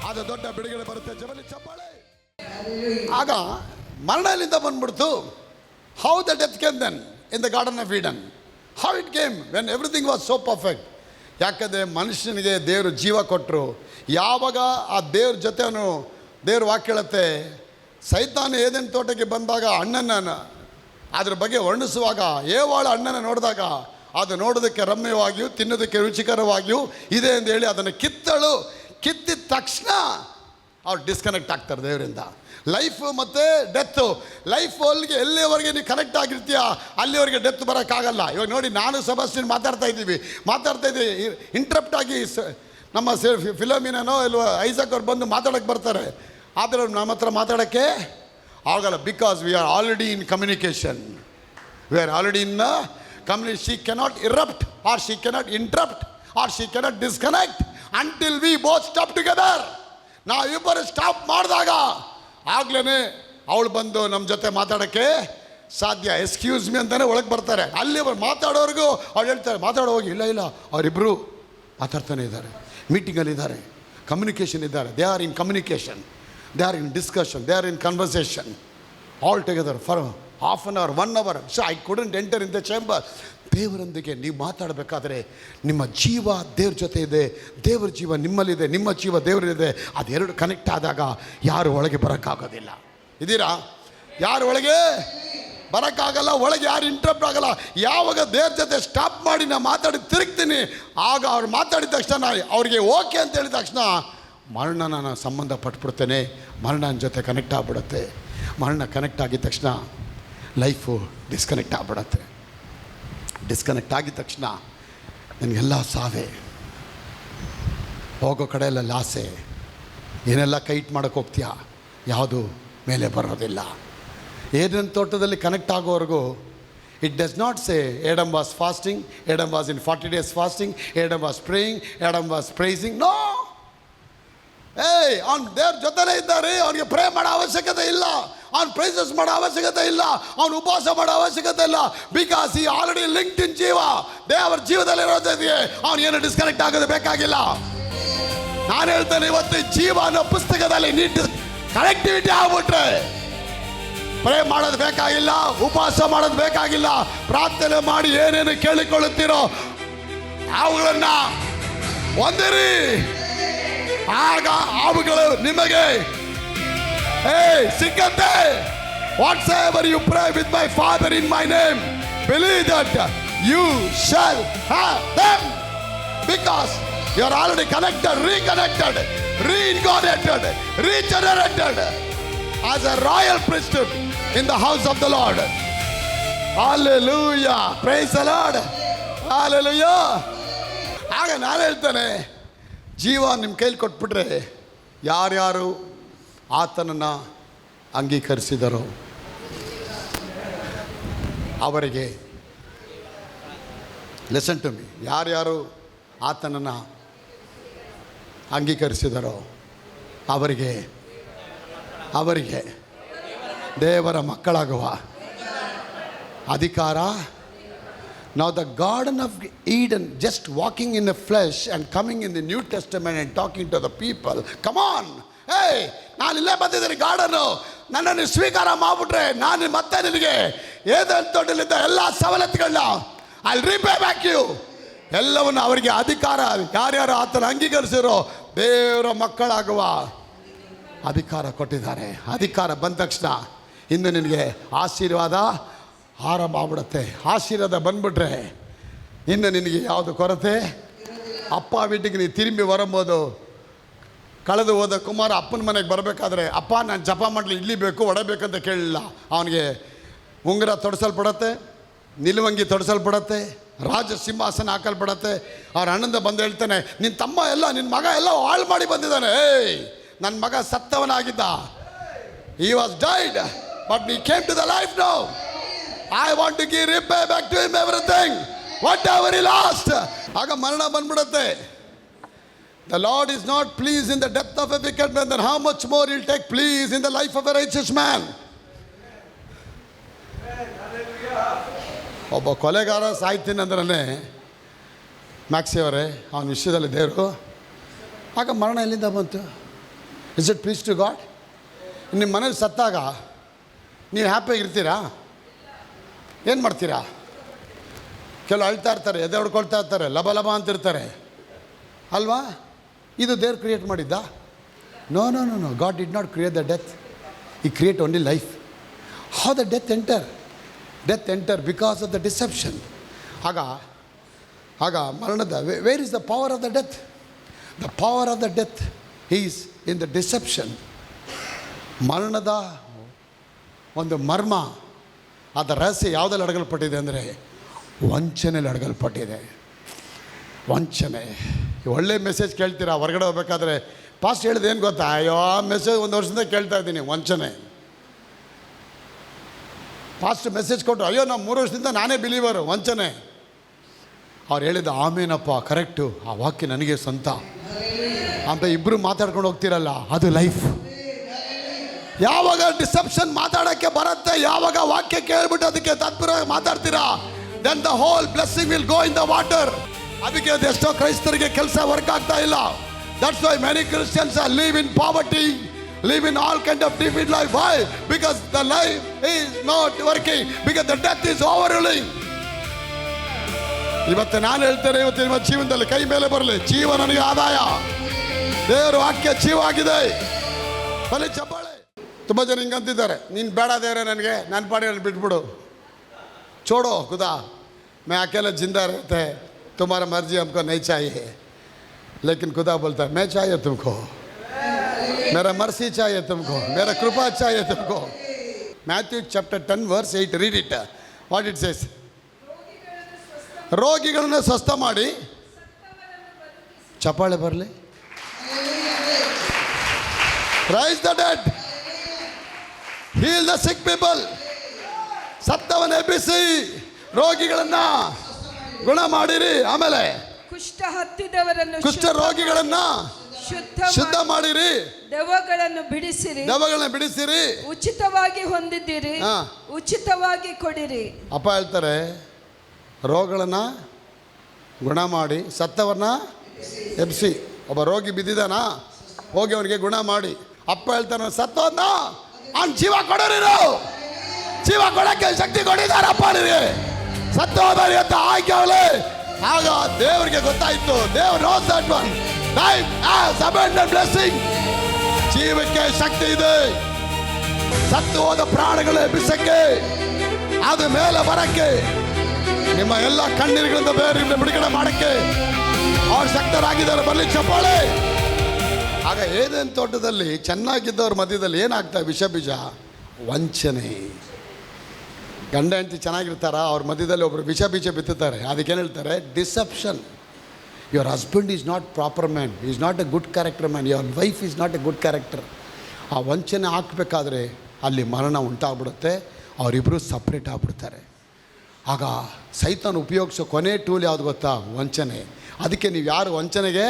ಅದು ದೊಡ್ಡ ಬಿಡುಗಡೆ ಬರುತ್ತೆ. ಜಬಲಿ ಚಪ್ಪಾಳೆ. ಆಗ ಮರಣ ಎಲ್ಲಿಂದ ಬಂದ್ಬಿಡ್ತು? How the death came then in the garden of Eden? How it came when everything was so perfect? ಯಾಕಂದರೆ ಮನುಷ್ಯನಿಗೆ ದೇವರು ಜೀವ ಕೊಟ್ಟರು. ಯಾವಾಗ ಆ ದೇವ್ರ ಜೊತೆ ಅವನು, ದೇವ್ರ ವಾಕ್ಯ ಹೇಳುತ್ತೆ, ಸೈತಾನ ಏದೇನು ತೋಟಕ್ಕೆ ಬಂದಾಗ ಅಣ್ಣನ ಅದ್ರ ಬಗ್ಗೆ ವರ್ಣಿಸುವಾಗ ಏವಾಳ ಅಣ್ಣನ ನೋಡಿದಾಗ ಅದು ನೋಡೋದಕ್ಕೆ ರಮ್ಯವಾಗಿಯೂ ತಿನ್ನೋದಕ್ಕೆ ರುಚಿಕರವಾಗಿಯೂ ಇದೆ ಎಂದು ಹೇಳಿ ಅದನ್ನು ಕಿತ್ತಳು. ಕಿತ್ತಿದ ತಕ್ಷಣ ಅವ್ರು ಡಿಸ್ಕನೆಕ್ಟ್ ಆಗ್ತಾರೆ ದೇವರಿಂದ. ಲೈಫು ಮತ್ತು ಡೆತ್ತು, ಲೈಫ್ ಅಲ್ಲಿಗೆ ಎಲ್ಲಿವರೆಗೆ ನೀವು ಕನೆಕ್ಟ್ ಆಗಿರ್ತೀಯ ಅಲ್ಲಿವರೆಗೆ ಡೆತ್ ಬರೋಕ್ಕಾಗಲ್ಲ. ಇವಾಗ ನೋಡಿ, ನಾನು ಸೆಬಾಸ್ಟಿನ್ ಮಾತಾಡ್ತಾ ಇದ್ದೀವಿ, ಇಂಟ್ರಪ್ಟ್ ಆಗಿ ನಮ್ಮ ಫಿಲೋಮಿನೋ ಇಲ್ವ ಐಸಕ್ ಅವ್ರು ಬಂದು ಮಾತಾಡೋಕ್ಕೆ ಬರ್ತಾರೆ, ಆದರೆ ನಮ್ಮ ಹತ್ರ ಮಾತಾಡೋಕ್ಕೆ ಆಗಲ್ಲ. Because we are already in communication, we are already in she cannot erupt or she cannot interrupt or she cannot disconnect until we both stop together. ನಾವಿಬ್ಬರು ಸ್ಟಾಪ್ ಮಾಡಿದಾಗ ಆಗ್ಲೇ ಅವಳು ಬಂದು ನಮ್ಮ ಜೊತೆ ಮಾತಾಡೋಕ್ಕೆ ಸಾಧ್ಯ. ಎಕ್ಸ್ಕ್ಯೂಸ್ ಮಿ ಅಂತಲೇ ಒಳಗೆ ಬರ್ತಾರೆ. ಅಲ್ಲಿ ಅವ್ರು ಮಾತಾಡೋರ್ಗೂ ಅವ್ರು ಹೇಳ್ತಾರೆ, ಮಾತಾಡೋ ಹೋಗಿ. ಇಲ್ಲ ಅವರಿಬ್ಬರು ಮಾತಾಡ್ತಾನೆ ಇದ್ದಾರೆ, ಮೀಟಿಂಗಲ್ಲಿದ್ದಾರೆ, ಕಮ್ಯುನಿಕೇಷನ್ ಇದ್ದಾರೆ. They are in communication, they are in discussion, they are in conversation all together for half an hour, 1 hour. So I couldn't enter in the chamber. ದೇವರೊಂದಿಗೆ ನೀವು ಮಾತಾಡಬೇಕಾದ್ರೆ ನಿಮ್ಮ ಜೀವ ದೇವ್ರ ಜೊತೆ ಇದೆ, ದೇವರ ಜೀವ ನಿಮ್ಮಲ್ಲಿದೆ, ನಿಮ್ಮ ಜೀವ ದೇವರಿದೆ. ಅದೆರಡು ಕನೆಕ್ಟ್ ಆದಾಗ ಯಾರು ಒಳಗೆ ಬರೋಕ್ಕಾಗೋದಿಲ್ಲ. ಇದ್ದೀರಾ? ಯಾರು ಒಳಗೆ ಬರೋಕ್ಕಾಗಲ್ಲ, ಒಳಗೆ ಯಾರು ಇಂಟ್ರಪ್ಟ್ ಆಗಲ್ಲ. ಯಾವಾಗ ದೇವ್ರ ಜೊತೆ ಸ್ಟಾಪ್ ಮಾಡಿ ನಾನು ಮಾತಾಡಿ ತಿರುಗ್ತೀನಿ, ಆಗ ಅವ್ರು ಮಾತಾಡಿದ ತಕ್ಷಣ ಅವ್ರಿಗೆ ಓಕೆ ಅಂತ ಹೇಳಿದ ತಕ್ಷಣ ಮರಣ ನಾನು ಸಂಬಂಧ ಪಟ್ಬಿಡ್ತೇನೆ, ಮರಣ ಜೊತೆ ಕನೆಕ್ಟ್ ಆಗಿಬಿಡುತ್ತೆ. ಮರಣ ಕನೆಕ್ಟ್ ಆಗಿದ ತಕ್ಷಣ ಲೈಫು ಡಿಸ್ಕನೆಕ್ಟ್ ಆಗಿಬಿಡತ್ತೆ. ಡಿಸ್ಕನೆಕ್ಟ್ ಆಗಿದ ತಕ್ಷಣ ನನಗೆಲ್ಲ ಸಾವೇ, ಹೋಗೋ ಕಡೆಯೆಲ್ಲ ಲಾಸೆ. ಏನೆಲ್ಲ ಕೈಟ್ ಮಾಡೋಕ್ಕೆ ಹೋಗ್ತೀಯಾ, ಯಾವುದು ಮೇಲೆ ಬರೋದಿಲ್ಲ. ಏಡನ್ ತೋಟದಲ್ಲಿ ಕನೆಕ್ಟ್ ಆಗೋವರೆಗೂ it does not say Adam was fasting, Adam was in 40 days fasting, Adam was praying, Adam was praising. No, ಅವ್ನು ದೇವ್ರ ಜೊತೆಲೇ ಇದ್ದಾರೆ, ಅವನಿಗೆ ಪ್ರೇ ಮಾಡೋ ಅವಶ್ಯಕತೆ ಇಲ್ಲ, ಅವ್ನು ಪ್ರೈಸಸ್ ಮಾಡೋ ಅವಶ್ಯಕತೆ ಇಲ್ಲ, ಅವ್ನು ಉಪವಾಸ ಮಾಡೋ ಅವಶ್ಯಕತೆ ಇಲ್ಲ. ಬಿಕಾಸ್ ಈ ಆಲ್ರೆಡಿ ಲಿಂಕ್ಡ್ ಇನ್ ಜೀವ, ದೇವರ ಜೀವದಲ್ಲಿರೋದಿದೆ. ಅವ್ನು ಏನು ಡಿಸ್ಕನೆಕ್ಟ್ ಆಗೋದು ಬೇಕಾಗಿಲ್ಲ. ನಾನು ಹೇಳ್ತೇನೆ, ಇವತ್ತು ಜೀವ ಅನ್ನೋ ಪುಸ್ತಕದಲ್ಲಿ ನೀಟ್ ಕನೆಕ್ಟಿವಿಟಿ ಆಗ್ಬಿಟ್ರೆ ಪ್ರೇ ಮಾಡೋದು ಬೇಕಾಗಿಲ್ಲ, ಉಪವಾಸ ಮಾಡೋದು ಬೇಕಾಗಿಲ್ಲ. ಪ್ರಾರ್ಥನೆ ಮಾಡಿ ಏನೇನು ಕೇಳಿಕೊಳ್ಳುತ್ತೀರೋ ಅವುಗಳನ್ನ ಹೊಂದಿರಿ. ಆಗ ಅವುಗಳು ನಿಮಗೆ ಸಿಕ್ಕತ್ತೆ. Whatsoever you pray with my Father in my name, believe that you shall have them. Because you are already connected, reconnected, reincarnated, regenerated as a royal priesthood in the house of the Lord. Hallelujah. Praise the Lord. Hallelujah. ಆಗ ನಾನು ಹೇಳ್ತೇನೆ, ಜೀವ ನಿಮ್ಮ ಕೈಲಿ ಕೊಟ್ಬಿಟ್ರೆ ಯಾರ್ಯಾರು ಆತನನ್ನು ಅಂಗೀಕರಿಸಿದರೋ ಅವರಿಗೆ, ಲಿಸನ್ ಟು ಮಿ, ಯಾರ್ಯಾರು ಆತನನ್ನು ಅಂಗೀಕರಿಸಿದರೋ ಅವರಿಗೆ ದೇವರ ಮಕ್ಕಳಾಗುವ ಅಧಿಕಾರ. Now the Garden of Eden, just walking in the flesh and coming in the New Testament and talking to the people, come on, hey, ನಾನು ಇಲ್ಲೇ ಬಂದಿದ್ದೀನಿ ಗಾರ್ಡನು, ನನ್ನನ್ನು ಸ್ವೀಕಾರ ಮಾಡಿಬಿಟ್ರೆ ನಾನು ಮತ್ತೆ ನಿನಗೆ ಏದೇನ್ ತೋಟದಲ್ಲಿದ್ದ ಎಲ್ಲ ಸವಲತ್ತುಗಳನ್ನ I will repay back you. ಎಲ್ಲವನ್ನು ಅವರಿಗೆ ಅಧಿಕಾರ, ಯಾರ್ಯಾರು ಆತನ ಅಂಗೀಕರಿಸಿರೋ ದೇವರ ಮಕ್ಕಳಾಗುವ ಅಧಿಕಾರ ಕೊಟ್ಟಿದ್ದಾರೆ. ಅಧಿಕಾರ ಬಂದ ತಕ್ಷಣ ಇನ್ನು ನಿನಗೆ ಆಶೀರ್ವಾದ ಆರಂಭ ಆಗ್ಬಿಡುತ್ತೆ. ಆಶೀರ್ವಾದ ಬಂದ್ಬಿಟ್ರೆ ಇನ್ನು ನಿನಗೆ ಯಾವುದು ಕೊರತೆ. ಅಪ್ಪ வீட்டுக்கு ನೀ ತಿರುಂಬಿ ಬರಬಹುದು. ಕಳೆದು ಹೋದ ಕುಮಾರ ಅಪ್ಪನ ಮನೆಗೆ ಬರಬೇಕಾದ್ರೆ, ಅಪ್ಪ ನಾನು ಜಪ ಮಾಡಲಿ, ಇಡ್ಲಿ ಬೇಕು, ವಡೆ ಬೇಕಂತ ಕೇಳಲಿಲ್ಲ. ಅವನಿಗೆ ಉಂಗುರ ತೊಡಿಸಲ್ಪಡತ್ತೆ, ನಿಲುವಂಗಿ ತೊಡಿಸಲ್ಪಡತ್ತೆ, ರಾಜ ಸಿಂಹಾಸನ ಹಾಕಲ್ಪಡತ್ತೆ. ಅವ್ರ ಅಣ್ಣಂದ ಬಂದು ಹೇಳ್ತಾನೆ, ನಿನ್ನ ತಮ್ಮ ಎಲ್ಲ, ನಿನ್ನ ಮಗ ಎಲ್ಲ ಹಾಳು ಮಾಡಿ ಬಂದಿದ್ದಾನೆ. ನನ್ನ ಮಗ ಸತ್ತವನಾಗಿದ್ದ, he was died but he came to the life now. I want to give repay back to him everything whatever he lost. ಆಗ ಮರಣ ಬಂದ್ಬಿಡುತ್ತೆ. The Lord is not pleased in the death of a wicked man, then how much more he'll take please in the life of a righteous man. ಒಬ್ಬ ಕೊಲೆಗಾರ ಸಾಯ್ತೀನಿ ಅಂದ್ರೆ maxi ಅವರೇ, ಅವನ ವಿಷಯದಲ್ಲಿ ದೇವರು, ಆಗ ಮರಣ ಎಲ್ಲಿಂದ ಬಂತು? Is it please to God? ನಿಮ್ಮ ಮನೇಲಿ ಸತ್ತಾಗ ನೀವು ಹ್ಯಾಪಿಯಾಗಿರ್ತೀರಾ? ಏನು ಮಾಡ್ತೀರಾ? ಕೆಲವು ಅಳ್ತಾ ಇರ್ತಾರೆ, ಎದೆ ಹೊಡ್ಕೊಳ್ತಾ ಇರ್ತಾರೆ, ಲಬ ಲಬ ಅಂತಿರ್ತಾರೆ ಅಲ್ವಾ? ಇದು ದೇವ್ರು ಕ್ರಿಯೇಟ್ ಮಾಡಿದ್ದ? No no no no, God did not create the death, he create only life. How the death enter? Death enter because of the deception. ಆಗ ಮರಣದ, where is the power of the death? The power of the death is in the deception. ಮರಣದ ಒಂದು ಮರ್ಮ, ಅದರ ರಹಸ್ಯ ಯಾವುದಲ್ಲಿ ಅಡಗಲ್ಪಟ್ಟಿದೆ ಅಂದರೆ ವಂಚನೆಯಲ್ಲಿ ಅಡಗಲ್ಪಟ್ಟಿದೆ. ವಂಚನೆ. ಒಳ್ಳೆ ಮೆಸೇಜ್ ಕೇಳ್ತೀರಾ, ಹೊರಗಡೆ ಹೋಗ್ಬೇಕಾದ್ರೆ ಪಾಸ್ಟ್ ಹೇಳಿದೆ ಏನು ಗೊತ್ತಾ, ಅಯ್ಯೋ ಆ ಮೆಸೇಜ್ 1 ವರ್ಷದಿಂದ ಕೇಳ್ತಾ ಇದ್ದೀನಿ, ವಂಚನೆ. ಪಾಸ್ಟ್ ಮೆಸೇಜ್ ಕೊಟ್ಟರು, ಅಯ್ಯೋ ನಾವು 3 ವರ್ಷದಿಂದ ನಾನೇ ಬಿಲೀವರು, ವಂಚನೆ. ಅವ್ರು ಹೇಳಿದ ಆಮೇನಪ್ಪ ಕರೆಕ್ಟು, ಆ ವಾಕ್ಯ ನನಗೆ ಸ್ವಂತ ಅಂತ ಇಬ್ಬರು ಮಾತಾಡ್ಕೊಂಡು ಹೋಗ್ತಿರಲ್ಲ, ಅದು ಲೈಫ್. ಯಾವಾಗ ಡಿಸೆಪ್ಷನ್ ಮಾತಾಡೋಕ್ಕೆ ಬರುತ್ತೆ, ಯಾವಾಗ ವಾಕ್ಯ ಕೇಳ್ಬಿಟ್ಟು ಅದಕ್ಕೆ ತತ್ಪರವಾಗಿ ಮಾತಾಡ್ತೀರಾ, then the whole blessing will go in the water. ಅದಕ್ಕೆ ಅದೆಷ್ಟೋ ಕ್ರೈಸ್ತರಿಗೆ ಕೆಲಸ ವರ್ಕ್ ಆಗ್ತಾ ಇಲ್ಲ. That's why many Christians are live in poverty, live in all kind of defeat life. Why? Because the life is not working, because the death is overruling. ಇವತ್ತು ನಾನು ಹೇಳ್ತೇನೆ, ಇವತ್ತು ನಿಮ್ಮ ಜೀವನದಲ್ಲಿ ಕೈ ಮೇಲೆ ಬರಲಿ, ಜೀವ ನನಗೆ ಆದಾಯ, ದೇವರು ವಾಕ್ಯ ಜೀವ ಆಗಿದೆ. ಬಲಿ ಚಪ್ಪಾಳೆ. ತುಂಬ ಜನ ಹಿಂಗಂತಿದ್ದಾರೆ, ನೀನು ಬೇಡ ದೇವರೇ ನನಗೆ, ನನ್ನ ಪಾಡಿ ನಾನು ಬಿಟ್ಬಿಡು, छोड़ो खुदा, मैं अकेला जिंदा रहते हैं, तुम्हारा मर्जी हमको नहीं चाहिए. लेकिन खुदा बोलता है मैं चाहिए तुमको, मेरा मर्सी चाहिए तुमको, मेरा कृपा चाहिए तुमको. Matthew chapter 10 verse 8, read it. What it says? ರೋಗಿಗಳನ್ನು ಸ್ವಸ್ಥ ಮಾಡಿ, ಚಪ್ಪಾಳೆ ಬರಲಿ, rise the dead, heal the sick people. ಸತ್ತವನ್ನ ಎಬ್ಬಿಸಿ, ರೋಗಿಗಳನ್ನ ಗುಣ ಮಾಡಿರಿ. ಆಮೇಲೆ ಕುಷ್ಠ ಹತ್ತಿದವರನ್ನು, ಕುಷ್ಠ ರೋಗಿಗಳನ್ನ ಶುದ್ಧ ಮಾಡಿರಿ, ದೆವ್ವಗಳನ್ನು ಬಿಡಿಸಿರಿ, ದೆವ್ವಗಳನ್ನ ಬಿಡಿಸಿರಿ, ಉಚಿತವಾಗಿ ಹೊಂದಿದ್ದೀರಿ, ಉಚಿತವಾಗಿ ಕೊಡಿರಿ. ಅಪ್ಪ ಹೇಳ್ತಾರೆ, ರೋಗಗಳನ್ನ ಗುಣ ಮಾಡಿ, ಸತ್ತವನ್ನ ಎಬ್ಬಿಸಿ. ಒಬ್ಬ ರೋಗಿ ಬಿದ್ದಿದ್ದಾನ, ಹೋಗಿ ಅವನಿಗೆ ಗುಣ ಮಾಡಿ. ಅಪ್ಪ ಹೇಳ್ತಾನೆ, ಸತ್ತವನ್ನ ಅವ್ನು ಜೀವ ಕೊಡೋರಿ, ಜೀವ ಕೊಡಕ್ಕೆ ಶಕ್ತಿ ಕೊಟ್ಟಿದ್ದಾರಪ್ಪ ನಿಮಗೆ, ಸತ್ತು ಹೋದವ್ರು ಅಂತ ಆಯ್ಕೆ ಅವಳೆ. ಆಗ ದೇವರಿಗೆ ಗೊತ್ತಾಯ್ತು, ದೇವ್ರು knows that one. Life has abundant blessing. ಜೀವಕ್ಕೆ ಶಕ್ತಿ ಇದೆ. ಸತ್ತು ಹೋದ ಪ್ರಾಣಗಳು ಎಬ್ಬಿಸಕ್ಕೆ, ಅದು ಮೇಲೆ ಬರಕ್ಕೆ, ನಿಮ್ಮ ಎಲ್ಲ ಕಣ್ಣೀರುಗಳಿಂದ ಬೇರೆ ಬಿಡುಗಡೆ ಮಾಡಕ್ಕೆ ಅವ್ರು ಶಕ್ತರಾಗಿದ್ದಾರೆ. ಬರಲಿ ಚಪ್ಪಾಳೆ. ಆಗ ಏನೇನು ತೋಟದಲ್ಲಿ ಚೆನ್ನಾಗಿದ್ದವ್ರ ಮಧ್ಯದಲ್ಲಿ ಏನಾಗ್ತಾ, ವಿಷ ಬೀಜ, ವಂಚನೆ. ಗಂಡ ಹೆಂಡತಿ ಚೆನ್ನಾಗಿರ್ತಾರ, ಅವ್ರ ಮಧ್ಯದಲ್ಲಿ ಒಬ್ಬರು ವಿಷ ಬೀಜ ಬಿತ್ತುತ್ತಾರೆ. ಅದಕ್ಕೇನು ಹೇಳ್ತಾರೆ, deception. Your husband is not proper man, is not A good character man, your wife is not A good character. ಆ ವಂಚನೆ ಹಾಕಬೇಕಾದ್ರೆ ಅಲ್ಲಿ ಮರಣ ಉಂಟಾಗ್ಬಿಡುತ್ತೆ, ಅವರಿಬ್ಬರು ಸಪ್ರೇಟ್ ಆಗಿಬಿಡ್ತಾರೆ. ಆಗ ಸೈತಾನ್ ಉಪಯೋಗಿಸೋ ಕೊನೆ ಟೂಲ್ ಯಾವುದು ಗೊತ್ತಾ, ವಂಚನೆ. ಅದಕ್ಕೆ ನೀವು ಯಾರು ವಂಚನೆಗೆ,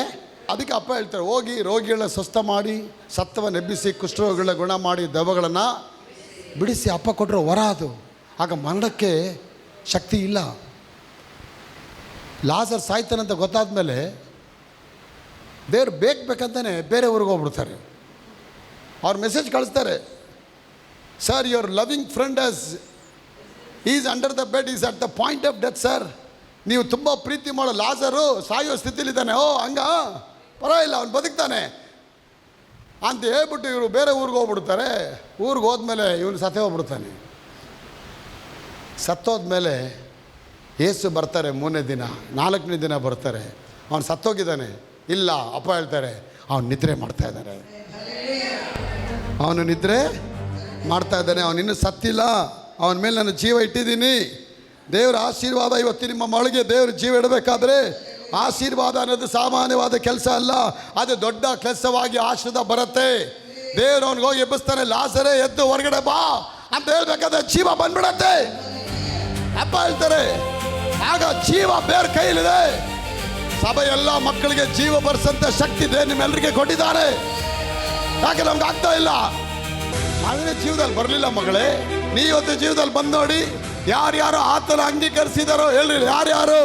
ಅದಕ್ಕೆ ಅಪ್ಪ ಹೇಳ್ತಾರೆ, ಹೋಗಿ ರೋಗಿಗಳನ್ನ ಸ್ವಸ್ಥ ಮಾಡಿ, ಸತ್ತವನ್ನು ಎಬ್ಬಿಸಿ, ಕುಷ್ಠರೋಗಿಗಳನ್ನ ಗುಣ ಮಾಡಿ, ದೆವ್ವಗಳನ್ನು ಬಿಡಿಸಿ. ಅಪ್ಪ ಕೊಟ್ಟರು ವರ ಅದು. ಆಗ ಮರಣಕ್ಕೆ ಶಕ್ತಿ ಇಲ್ಲ. ಲಾಜರ್ ಸಾಯ್ತಾನಂತ ಗೊತ್ತಾದ ಮೇಲೆ ದೇವ್ರು ಬೇಕಂತಾನೆ ಬೇರೆ ಊರಿಗೆ ಹೋಗ್ಬಿಡ್ತಾರೆ. ಅವ್ರು ಮೆಸೇಜ್ ಕಳಿಸ್ತಾರೆ, sir your loving friend is under the bed, is at the point of death sir. ನೀವು ತುಂಬ ಪ್ರೀತಿ ಮಾಡೋ ಲಾಜರು ಸಾಯೋ ಸ್ಥಿತಿಲಿದ್ದಾನೆ. ಓ ಹಂಗ, ಪರವಾಗಿಲ್ಲ, ಅವ್ನು ಬದುಕ್ತಾನೆ ಅಂತ ಹೇಳ್ಬಿಟ್ಟು ಇವರು ಬೇರೆ ಊರಿಗೆ ಹೋಗ್ಬಿಡ್ತಾರೆ. ಊರಿಗೆ ಹೋದ್ಮೇಲೆ ಇವನು ಸತ್ತೇ ಹೋಗ್ಬಿಡ್ತಾನೆ. ಸತ್ತೋದ್ಮೇಲೆ ಏಸು ಬರ್ತಾರೆ 3ನೇ ದಿನ, 4ನೇ ದಿನ ಬರ್ತಾರೆ. ಅವನು ಸತ್ತೋಗಿದ್ದಾನೆ. ಇಲ್ಲ, ಅಪ್ಪ ಹೇಳ್ತಾರೆ, ಅವನು ನಿದ್ರೆ ಮಾಡ್ತಾ ಇದ್ದಾನೆ, ಅವನು ನಿದ್ರೆ ಮಾಡ್ತಾ ಇದ್ದಾನೆ, ಅವನಿನ್ನೂ ಸತ್ತಿಲ್ಲ, ಅವನ ಮೇಲೆ ನಾನು ಜೀವ ಇಟ್ಟಿದ್ದೀನಿ. ದೇವರ ಆಶೀರ್ವಾದ ಇವತ್ತು ನಿಮ್ಮ ಮೊಳಗೆ ದೇವರು ಜೀವ ಇಡಬೇಕಾದ್ರೆ, ಆಶೀರ್ವಾದ ಅನ್ನೋದು ಸಾಮಾನ್ಯವಾದ ಕೆಲಸ ಅಲ್ಲ, ಅದು ದೊಡ್ಡ ಕೆಲಸವಾಗಿ ಆಶೀರ್ವಾದ ಬರುತ್ತೆ. ದೇವರು ಅವನಿಗೆ ಹೋಗಿ ಎಬ್ಬಿಸ್ತಾನೆ, ಲಾಸರೇ ಎದ್ದು ಹೊರಗಡೆ ಬಾ ಅಂತ ಹೇಳ್ಬೇಕಾದ್ರೆ ಜೀವ ಬಂದ್ಬಿಡತ್ತೆ. ಅಪ್ಪ ಹೇಳ್ತಾರೆ, ಆಗ ಜೀವ ಬೇರೆ ಕೈಲಿದೆ. ಸಭೆ ಎಲ್ಲ ಮಕ್ಕಳಿಗೆ ಜೀವ ಬರ್ಸಂತ ಶಕ್ತಿ ಇದೆ ನಿಮ್ಮೆಲ್ಲರಿಗೆ ಕೊಟ್ಟಿದ್ದಾರೆ. ಯಾಕೆ ನಮ್ಗೆ ಆಗ್ತಾ ಇಲ್ಲ? ಮಗನ ಜೀವದಲ್ಲಿ ಬರಲಿಲ್ಲ ಮಗಳೇ, ನೀವತ್ತು ಜೀವದಲ್ಲಿ ಬಂದು ನೋಡಿ. ಯಾರ್ಯಾರು ಆತನ ಅಂಗೀಕರಿಸಿದಾರೋ ಹೇಳ್ರಿ, ಯಾರ್ಯಾರು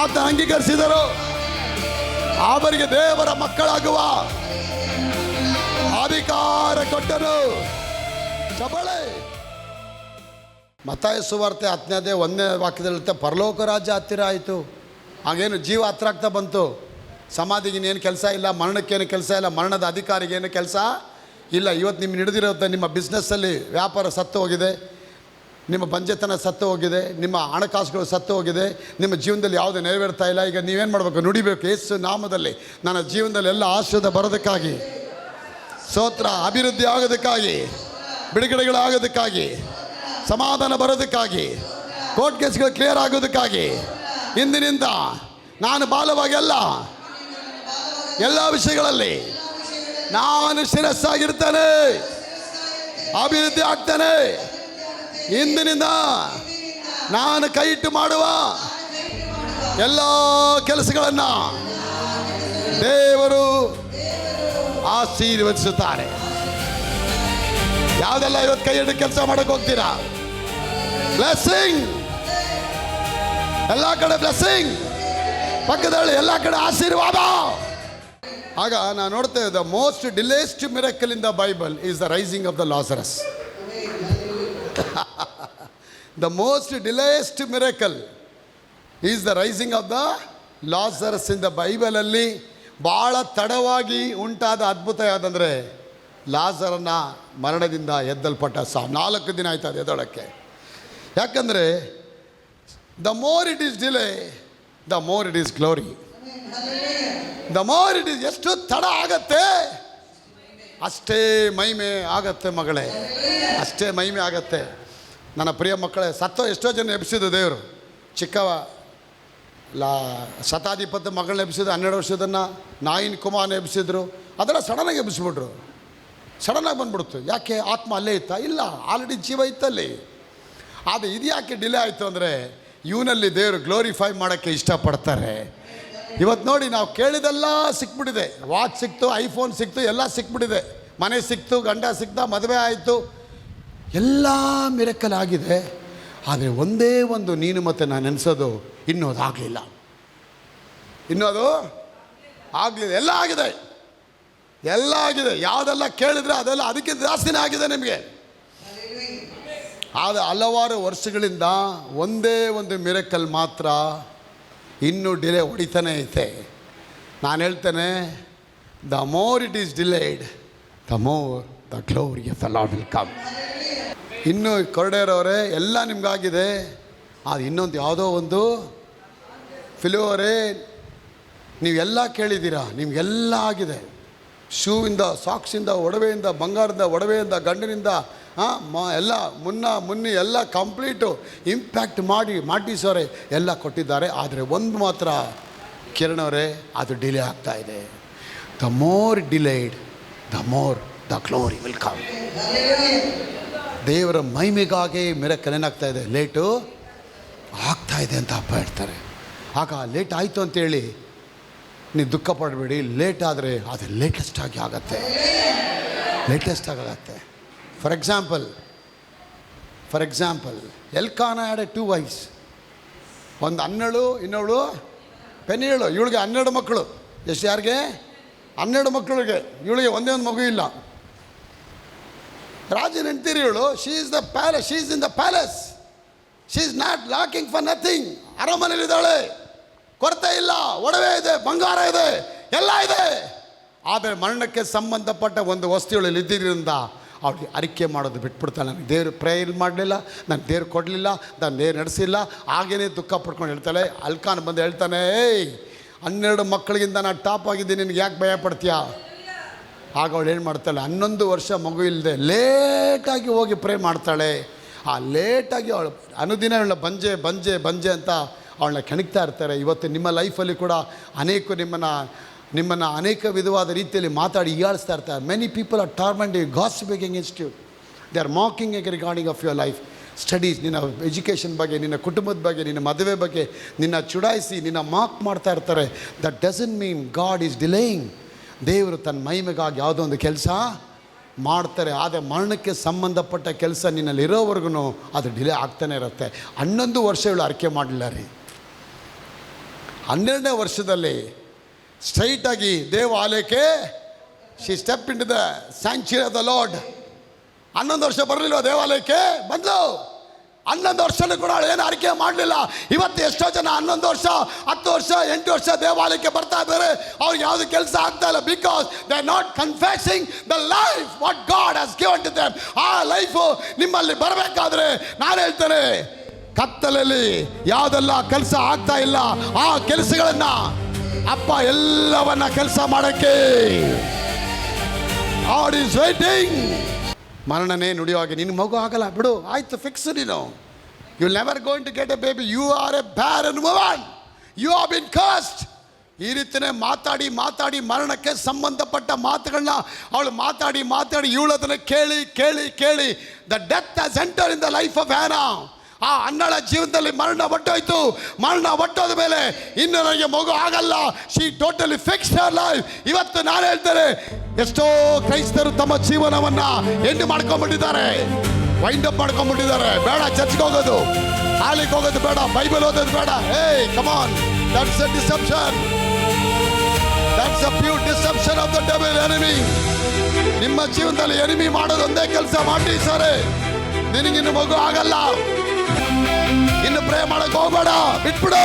ಆತನ ಅಂಗೀಕರಿಸಿದಾರೋ ಅವರಿಗೆ ದೇವರ ಮಕ್ಕಳಾಗುವ ಅಧಿಕಾರ ಕೊಟ್ಟನು. ಚಬಳೆ. ಮತ್ತಾಯ ಸುವಾರ್ತೆ 10ನೇ 1ನೇ ವಾಕ್ಯದಲ್ಲಿ ಪರಲೋಕ ರಾಜ್ಯ ಹತ್ತಿರ ಆಯಿತು. ಹಾಗೇನು ಜೀವ ಹತ್ರ ಆಗ್ತಾ ಬಂತು. ಸಮಾಧಿಗೇನು ಕೆಲಸ ಇಲ್ಲ, ಮರಣಕ್ಕೇನು ಕೆಲಸ ಇಲ್ಲ, ಮರಣದ ಅಧಿಕಾರಿಗೇನು ಕೆಲಸ ಇಲ್ಲ. ಇವತ್ತು ನಿಮ್ಮ ಹಿಡಿದಿರುತ್ತೆ, ನಿಮ್ಮ ಬಿಸ್ನೆಸ್ಸಲ್ಲಿ ವ್ಯಾಪಾರ ಸತ್ತು ಹೋಗಿದೆ, ನಿಮ್ಮ ಬಂಜೆತನ ಸತ್ತು ಹೋಗಿದೆ, ನಿಮ್ಮ ಹಣಕಾಸುಗಳು ಸತ್ತು ಹೋಗಿದೆ, ನಿಮ್ಮ ಜೀವನದಲ್ಲಿ ಯಾವುದೇ ನೆರವೇರ್ತಾ ಇಲ್ಲ. ಈಗ ನೀವೇನು ಮಾಡಬೇಕು? ನುಡಿಬೇಕು, ಯೇಸು ನಾಮದಲ್ಲಿ ನನ್ನ ಜೀವನದಲ್ಲಿ ಎಲ್ಲ ಆಶೀರ್ವಾದ ಬರೋದಕ್ಕಾಗಿ, ಸ್ತೋತ್ರ, ಅಭಿವೃದ್ಧಿ ಆಗೋದಕ್ಕಾಗಿ, ಬಿಡುಗಡೆಗಳಾಗೋದಕ್ಕಾಗಿ, ಸಮಾಧಾನ ಬರೋದಕ್ಕಾಗಿ, ಕೋರ್ಟ್ ಕೇಸ್ಗಳು ಕ್ಲಿಯರ್ ಆಗೋದಕ್ಕಾಗಿ, ಇಂದಿನಿಂದ ನಾನು ಬಾಲವಾಗಿ ಎಲ್ಲ ವಿಷಯಗಳಲ್ಲಿ ನಾನು ಶಿರಸ್ಸಾಗಿರ್ತೇನೆ, ಅಭಿವೃದ್ಧಿ ಆಗ್ತೇನೆ. ಇಂದಿನಿಂದ ನಾನು ಕೈ ಇಟ್ಟು ಮಾಡುವ ಎಲ್ಲ ಕೆಲಸಗಳನ್ನು ದೇವರು ಆಶೀರ್ವದಿಸುತ್ತಾರೆ. ಯಾವುದೆಲ್ಲ ಇವತ್ತು ಕೈ ಇಟ್ಟು ಕೆಲಸ ಮಾಡಕ್ಕೆ ಹೋಗ್ತೀರಾ? ಬ್ಲೆಸ್ಸಿಂಗ್, ಎಲ್ಲ ಕಡೆ ಬ್ಲೆಸ್ಸಿಂಗ್, ಪಕ್ಕದಲ್ಲಿ ಎಲ್ಲ ಕಡೆ ಆಶೀರ್ವಾದ. ಆಗ ನಾನು ನೋಡ್ತೇವೆ, the most delayed miracle in the Bible is the raising of the Lazarus. The most delayed miracle is the raising of the Lazarus in the ಬೈಬಲಲ್ಲಿ ಭಾಳ ತಡವಾಗಿ ಉಂಟಾದ ಅದ್ಭುತ ಯಾವುದಂದರೆ ಲಾಸರನ ಮರಣದಿಂದ ಎದ್ದಲ್ಪಟ್ಟ 4 ದಿನ ಆಯ್ತು ಅದು ಎದ್ದೋಳಕ್ಕೆ. ಯಾಕಂದರೆ the more it is delay the more it is glory. The more it is, ಎಷ್ಟು ತಡ ಆಗತ್ತೆ ಅಷ್ಟೇ ಮಹಿಮೆ ಆಗತ್ತೆ ಮಗಳೇ, ಅಷ್ಟೇ ಮಹಿಮೆ ಆಗತ್ತೆ. ನನ್ನ ಪ್ರಿಯ ಮಕ್ಕಳೇ, ಎಷ್ಟೋ ಜನ ಎಬ್ಸಿದ್ದು ದೇವರು. ಚಿಕ್ಕವ ಶತಾಧಿಪತಿ ಮಗಳನ್ನ ಎಬ್ಸಿದ್ರು, 12 ವರ್ಷದನ್ನು ನಾಯಿನ ಕುಮಾರನ ಎಬ್ಸಿದ್ರು. ಅದೆಲ್ಲ ಸಡನ್ನಾಗಿ ಎಬ್ಬಿಸ್ಬಿಟ್ರು, ಸಡನ್ನಾಗಿ ಬಂದ್ಬಿಡ್ತು. ಯಾಕೆ? ಆತ್ಮ ಅಲ್ಲೇ ಇತ್ತ? ಇಲ್ಲ, ಆಲ್ರೆಡಿ ಜೀವ ಇತ್ತಲ್ಲಿ. ಆದರೆ ಇದು ಯಾಕೆ ಡಿಲೇ ಆಯಿತು ಅಂದರೆ ಇವನಲ್ಲಿ ದೇವರು ಗ್ಲೋರಿಫೈ ಮಾಡೋಕ್ಕೆ ಇಷ್ಟಪಡ್ತಾರೆ. ಇವತ್ತು ನೋಡಿ, ನಾವು ಕೇಳಿದೆಲ್ಲ ಸಿಕ್ಬಿಟ್ಟಿದೆ. ವಾಚ್ ಸಿಕ್ತು, ಐಫೋನ್ ಸಿಕ್ತು, ಎಲ್ಲ ಸಿಕ್ಬಿಟ್ಟಿದೆ. ಮನೆ ಸಿಕ್ತು, ಗಂಡ ಸಿಕ್ತ, ಮದುವೆ ಆಯಿತು, ಎಲ್ಲ ಮಿರಕಲ್ ಆಗಿದೆ. ಆದರೆ ಒಂದೇ ಒಂದು ನೀನು ಮತ್ತು ನಾನು ನೆನೆಸೋದು ಇನ್ನೂ ಅದು ಆಗಲಿಲ್ಲ, ಇನ್ನೂ ಅದು ಆಗಲಿಲ್ಲ. ಎಲ್ಲ ಆಗಿದೆ, ಎಲ್ಲ ಆಗಿದೆ. ಯಾವುದೆಲ್ಲ ಕೇಳಿದ್ರೆ ಅದೆಲ್ಲ ಅದಕ್ಕಿಂತ ಜಾಸ್ತಿನೇ ಆಗಿದೆ ನಿಮಗೆ. ಆದರೆ ಹಲವಾರು ವರ್ಷಗಳಿಂದ ಒಂದೇ ಒಂದು ಮಿರಕಲ್ ಮಾತ್ರ ಇನ್ನೂ ಡಿಲೇ ಹೊಡಿತಾನೆ ಐತೆ. ನಾನು ಹೇಳ್ತೇನೆ, the more it is delayed the more the glory of the lord will come. ಇನ್ನೂ ಕೊರಡೇರವರೇ, ಎಲ್ಲ ನಿಮಗಾಗಿದೆ. ಅದು ಇನ್ನೊಂದು ಯಾವುದೋ ಒಂದು ಫಿಲೋವರೇ, ನೀವೆಲ್ಲ ಕೇಳಿದ್ದೀರಾ, ನಿಮಗೆಲ್ಲ ಆಗಿದೆ. ಶೂವಿಂದ, ಸಾಕ್ಸಿಂದ, ಒಡವೆಯಿಂದ, ಬಂಗಾರದ ಒಡವೆಯಿಂದ, ಗಂಡನಿಂದ ಎಲ್ಲ ಮುನ್ನಿ ಎಲ್ಲ ಕಂಪ್ಲೀಟು ಇಂಪ್ಯಾಕ್ಟ್ ಮಾಡಿಸೋರೆ ಎಲ್ಲ ಕೊಟ್ಟಿದ್ದಾರೆ. ಆದರೆ ಒಂದು ಮಾತ್ರ ಕಿರಣವರೇ, ಅದು ಡಿಲೇ ಆಗ್ತಾ ಇದೆ. The more delayed the more the glory will come. ದೇವರ ಮಹಿಮೆಗಾಗಿ ಮಿರಕಲ್ ಏನಾಗ್ತಾ ಇದೆ, ಲೇಟು ಆಗ್ತಾ ಇದೆ ಅಂತ ಹಬ್ಬ ಹೇಳ್ತಾರೆ. ಆಗ ಲೇಟ್ ಆಯಿತು ಅಂತೇಳಿ ನೀವು ದುಃಖ ಪಡಬೇಡಿ. ಲೇಟ್ ಆದರೆ ಅದು ಲೇಟೆಸ್ಟ್ ಆಗಿ ಆಗತ್ತೆ, ಲೇಟೆಸ್ಟ್ ಆಗತ್ತೆ. For example Elkanah had 2 wives. ಒಂದು ಅನ್ನಳು, ಇನ್ನವಳು ಪೆನಿಯಳು. ಇವಳಿಗೆ 12 ಮಕ್ಕಳು. ಎಷ್ಟು? ಯಾರಿಗೆ? 12 ಮಕ್ಕಳಿಗೆ. ಇವಳಿಗೆ ಒಂದೇ ಒಂದು ಮಗು ಇಲ್ಲ. ರಾಜನ ಹೆಂಡ್ತೀರಿ ಇವಳು. She is in the palace. She is not lacking for nothing. ಅರಮನೆಯಲ್ಲಿದ್ದಾಳೆ, ಕೊರತೆ ಇಲ್ಲ, ಒಡವೆ ಇದೆ, ಬಂಗಾರ ಇದೆ, ಎಲ್ಲ ಇದೆ. ಆದರೆ ಮರಣಕ್ಕೆ ಸಂಬಂಧಪಟ್ಟ ಒಂದು ವಸ್ತುಗಳಲ್ಲಿ ಇದ್ದಿದ್ದರಿಂದ ಅವಳಿಗೆ ಅರಿಕೆ ಮಾಡೋದು ಬಿಟ್ಬಿಡ್ತಾಳೆ. ನನಗೆ ದೇವರು ಪ್ರೇಯರ್ ಮಾಡಲಿಲ್ಲ, ನನ್ನ ದೇವ್ರು ಕೊಡಲಿಲ್ಲ, ನನ್ನ ದೇವ್ರು ನಡೆಸಿಲ್ಲ, ಹಾಗೇನೇ ದುಃಖ ಪಡ್ಕೊಂಡು ಹೇಳ್ತಾಳೆ. ಅಲ್ಕಾನ್ ಬಂದು ಹೇಳ್ತಾನೆ, 12 ಮಕ್ಕಳಿಗಿಂತ ನಾನು ಟಾಪ್ ಆಗಿದ್ದೀನಿ, ನಿನಗೆ ಯಾಕೆ ಭಯ ಪಡ್ತೀಯಾ? ಆಗ ಅವಳು ಏನು ಮಾಡ್ತಾಳೆ, 11 ವರ್ಷ ಮಗು ಇಲ್ಲದೆ ಲೇಟಾಗಿ ಹೋಗಿ ಪ್ರೇ ಮಾಡ್ತಾಳೆ. ಆ ಲೇಟಾಗಿ ಅವಳು ಅನುದಿನ ಅವಳ ಬಂಜೆ ಅಂತ ಅವಳನ್ನ ಕೆಣಕ್ತಾ ಇರ್ತಾರೆ. ಇವತ್ತು ನಿಮ್ಮ ಲೈಫಲ್ಲಿ ಕೂಡ ಅನೇಕ ನಿಮ್ಮನ್ನು ಅನೇಕ ವಿಧವಾದ ರೀತಿಯಲ್ಲಿ ಮಾತಾಡಿ ಹೀಯಾಳಿಸ್ತಾ ಇರ್ತಾರೆ. Many people are tormenting, gossiping against you. They are mocking regarding of your life, studies, ನಿನ್ನ ಎಜುಕೇಷನ್ ಬಗ್ಗೆ, ನಿನ್ನ ಕುಟುಂಬದ ಬಗ್ಗೆ, ನಿನ್ನ ಮದುವೆ ಬಗ್ಗೆ ನಿನ್ನ ಚುಡಾಯಿಸಿ ನಿನ್ನ ಮಾರ್ಕ್ ಮಾಡ್ತಾ ಇರ್ತಾರೆ. That doesn't mean god is delaying. ದೇವರು ತನ್ನ ಮಹಿಮೆಗಾಗಿ ಯಾವುದೋ ಒಂದು ಕೆಲಸ ಮಾಡ್ತಾರೆ. ಆದರೆ ಮರಣಕ್ಕೆ ಸಂಬಂಧಪಟ್ಟ ಕೆಲಸ ನಿನ್ನಲ್ಲಿ ಇರೋವರೆಗೂ ಅದು ಡಿಲೇ ಆಗ್ತಾನೆ ಇರುತ್ತೆ. 11 ವರ್ಷಗಳು ಅರಿಕೆ ಮಾಡಲಿಲ್ಲ ರೀ. 12ನೇ ವರ್ಷದಲ್ಲಿ ಸ್ಟ್ರೈಟಾಗಿ ದೇವಾಲಯಕ್ಕೆ she step in to the sanctuary of the Lord. 11 ವರ್ಷ ಬರಲಿಲ್ಲ ದೇವಾಲಯಕ್ಕೆ, ಬಂದಳು. 11 ವರ್ಷನೂ ಕೂಡ ಅವಳು ಏನು ಅರಿಕೆ ಮಾಡಲಿಲ್ಲ. ಇವತ್ತು ಎಷ್ಟೋ ಜನ 11 ವರ್ಷ 10 ವರ್ಷ 8 ವರ್ಷ ದೇವಾಲಯಕ್ಕೆ ಬರ್ತಾ ಇದ್ದಾರೆ, ಅವ್ರಿಗೆ ಯಾವುದು ಕೆಲಸ ಆಗ್ತಾ ಇಲ್ಲ. Because they are not confessing the life what God has given to them. ಆ ಲೈಫು ನಿಮ್ಮಲ್ಲಿ ಬರಬೇಕಾದ್ರೆ ನಾನು ಹೇಳ್ತೇನೆ, ಕತ್ತಲಲ್ಲಿ ಯಾವುದೆಲ್ಲ ಕೆಲಸ ಆಗ್ತಾ ಇಲ್ಲ ಆ ಕೆಲಸಗಳನ್ನ ಅಪ್ಪ ಎಲ್ಲವನ್ನ ಕೆಲಸ ಮಾಡಕ್ಕೆ God is waiting. ಮರಣನೇ ನುಡಿಯುವಾಗ ನಿನ್ನ ಮಗು ಆಗಲ್ಲ ಬಿಡು, ಆಯ್ತು ಫಿಕ್ಸ್. ನೀನು you never going to get a baby, you are a barren woman, you are bin cursed. ಈ ರೀತಿಯೇ ಮಾತಾಡಿ ಮಾತಾಡಿ ಮರಣಕ್ಕೆ ಸಂಬಂಧಪಟ್ಟ ಮಾತುಗಳನ್ನ ಅವಳು ಮಾತಾಡಿ ಮಾತಾಡಿ ಇವಳದನ್ನು ಕೇಳಿ ಕೇಳಿ ಕೇಳಿ the death has enter in the life of Hannah. ಆ ಅನ್ನಳ ಜೀವನದಲ್ಲಿ ಮರಣ ಒಟ್ಟೋಯ್ತು. ಮರಣ ಒಟ್ಟೋದ ಮೇಲೆ ಇನ್ನು ನನಗೆ ಮಗು ಆಗಲ್ಲ. She totally fixed her life. ಇವತ್ತು ನಾನು ಹೇಳ್ತೇನೆ, ಎಷ್ಟೋ ಕ್ರೈಸ್ತರು ತಮ್ಮ ಜೀವನವನ್ನ ಎಂಡ್ ಮಾಡ್ಕೊಂಡ್ಬಿಟ್ಟಿದ್ದಾರೆ, ವೈಂಡ್ ಅಪ್ ಮಾಡ್ಕೊಂಡ್ಬಿಟ್ಟಿದ್ದಾರೆ. ಬೇಡ ಚರ್ಚ್ಗೆ ಹೋಗೋದು, ಹಾಲಿಗೆ ಹೋಗೋದು ಬೇಡ, ಬೈಬಲ್ ಓದೋದು ಬೇಡ. ಏಯ್ come on, that's A deception. That's a pure deception of the devil enemy. ನಿಮ್ಮ ಜೀವನದಲ್ಲಿ ಎನಿಮಿ ಮಾಡೋದು ಒಂದೇ ಕೆಲಸ ಮಾಡಿ ಸರ್, ನಿನಗಿನ್ನು ಮಗು ಆಗಲ್ಲ, ಇನ್ನು ಪ್ರೇ ಮಾಡಕ್ ಹೋಗ್ಬೇಡ, ಬಿಟ್ಬಿಡು.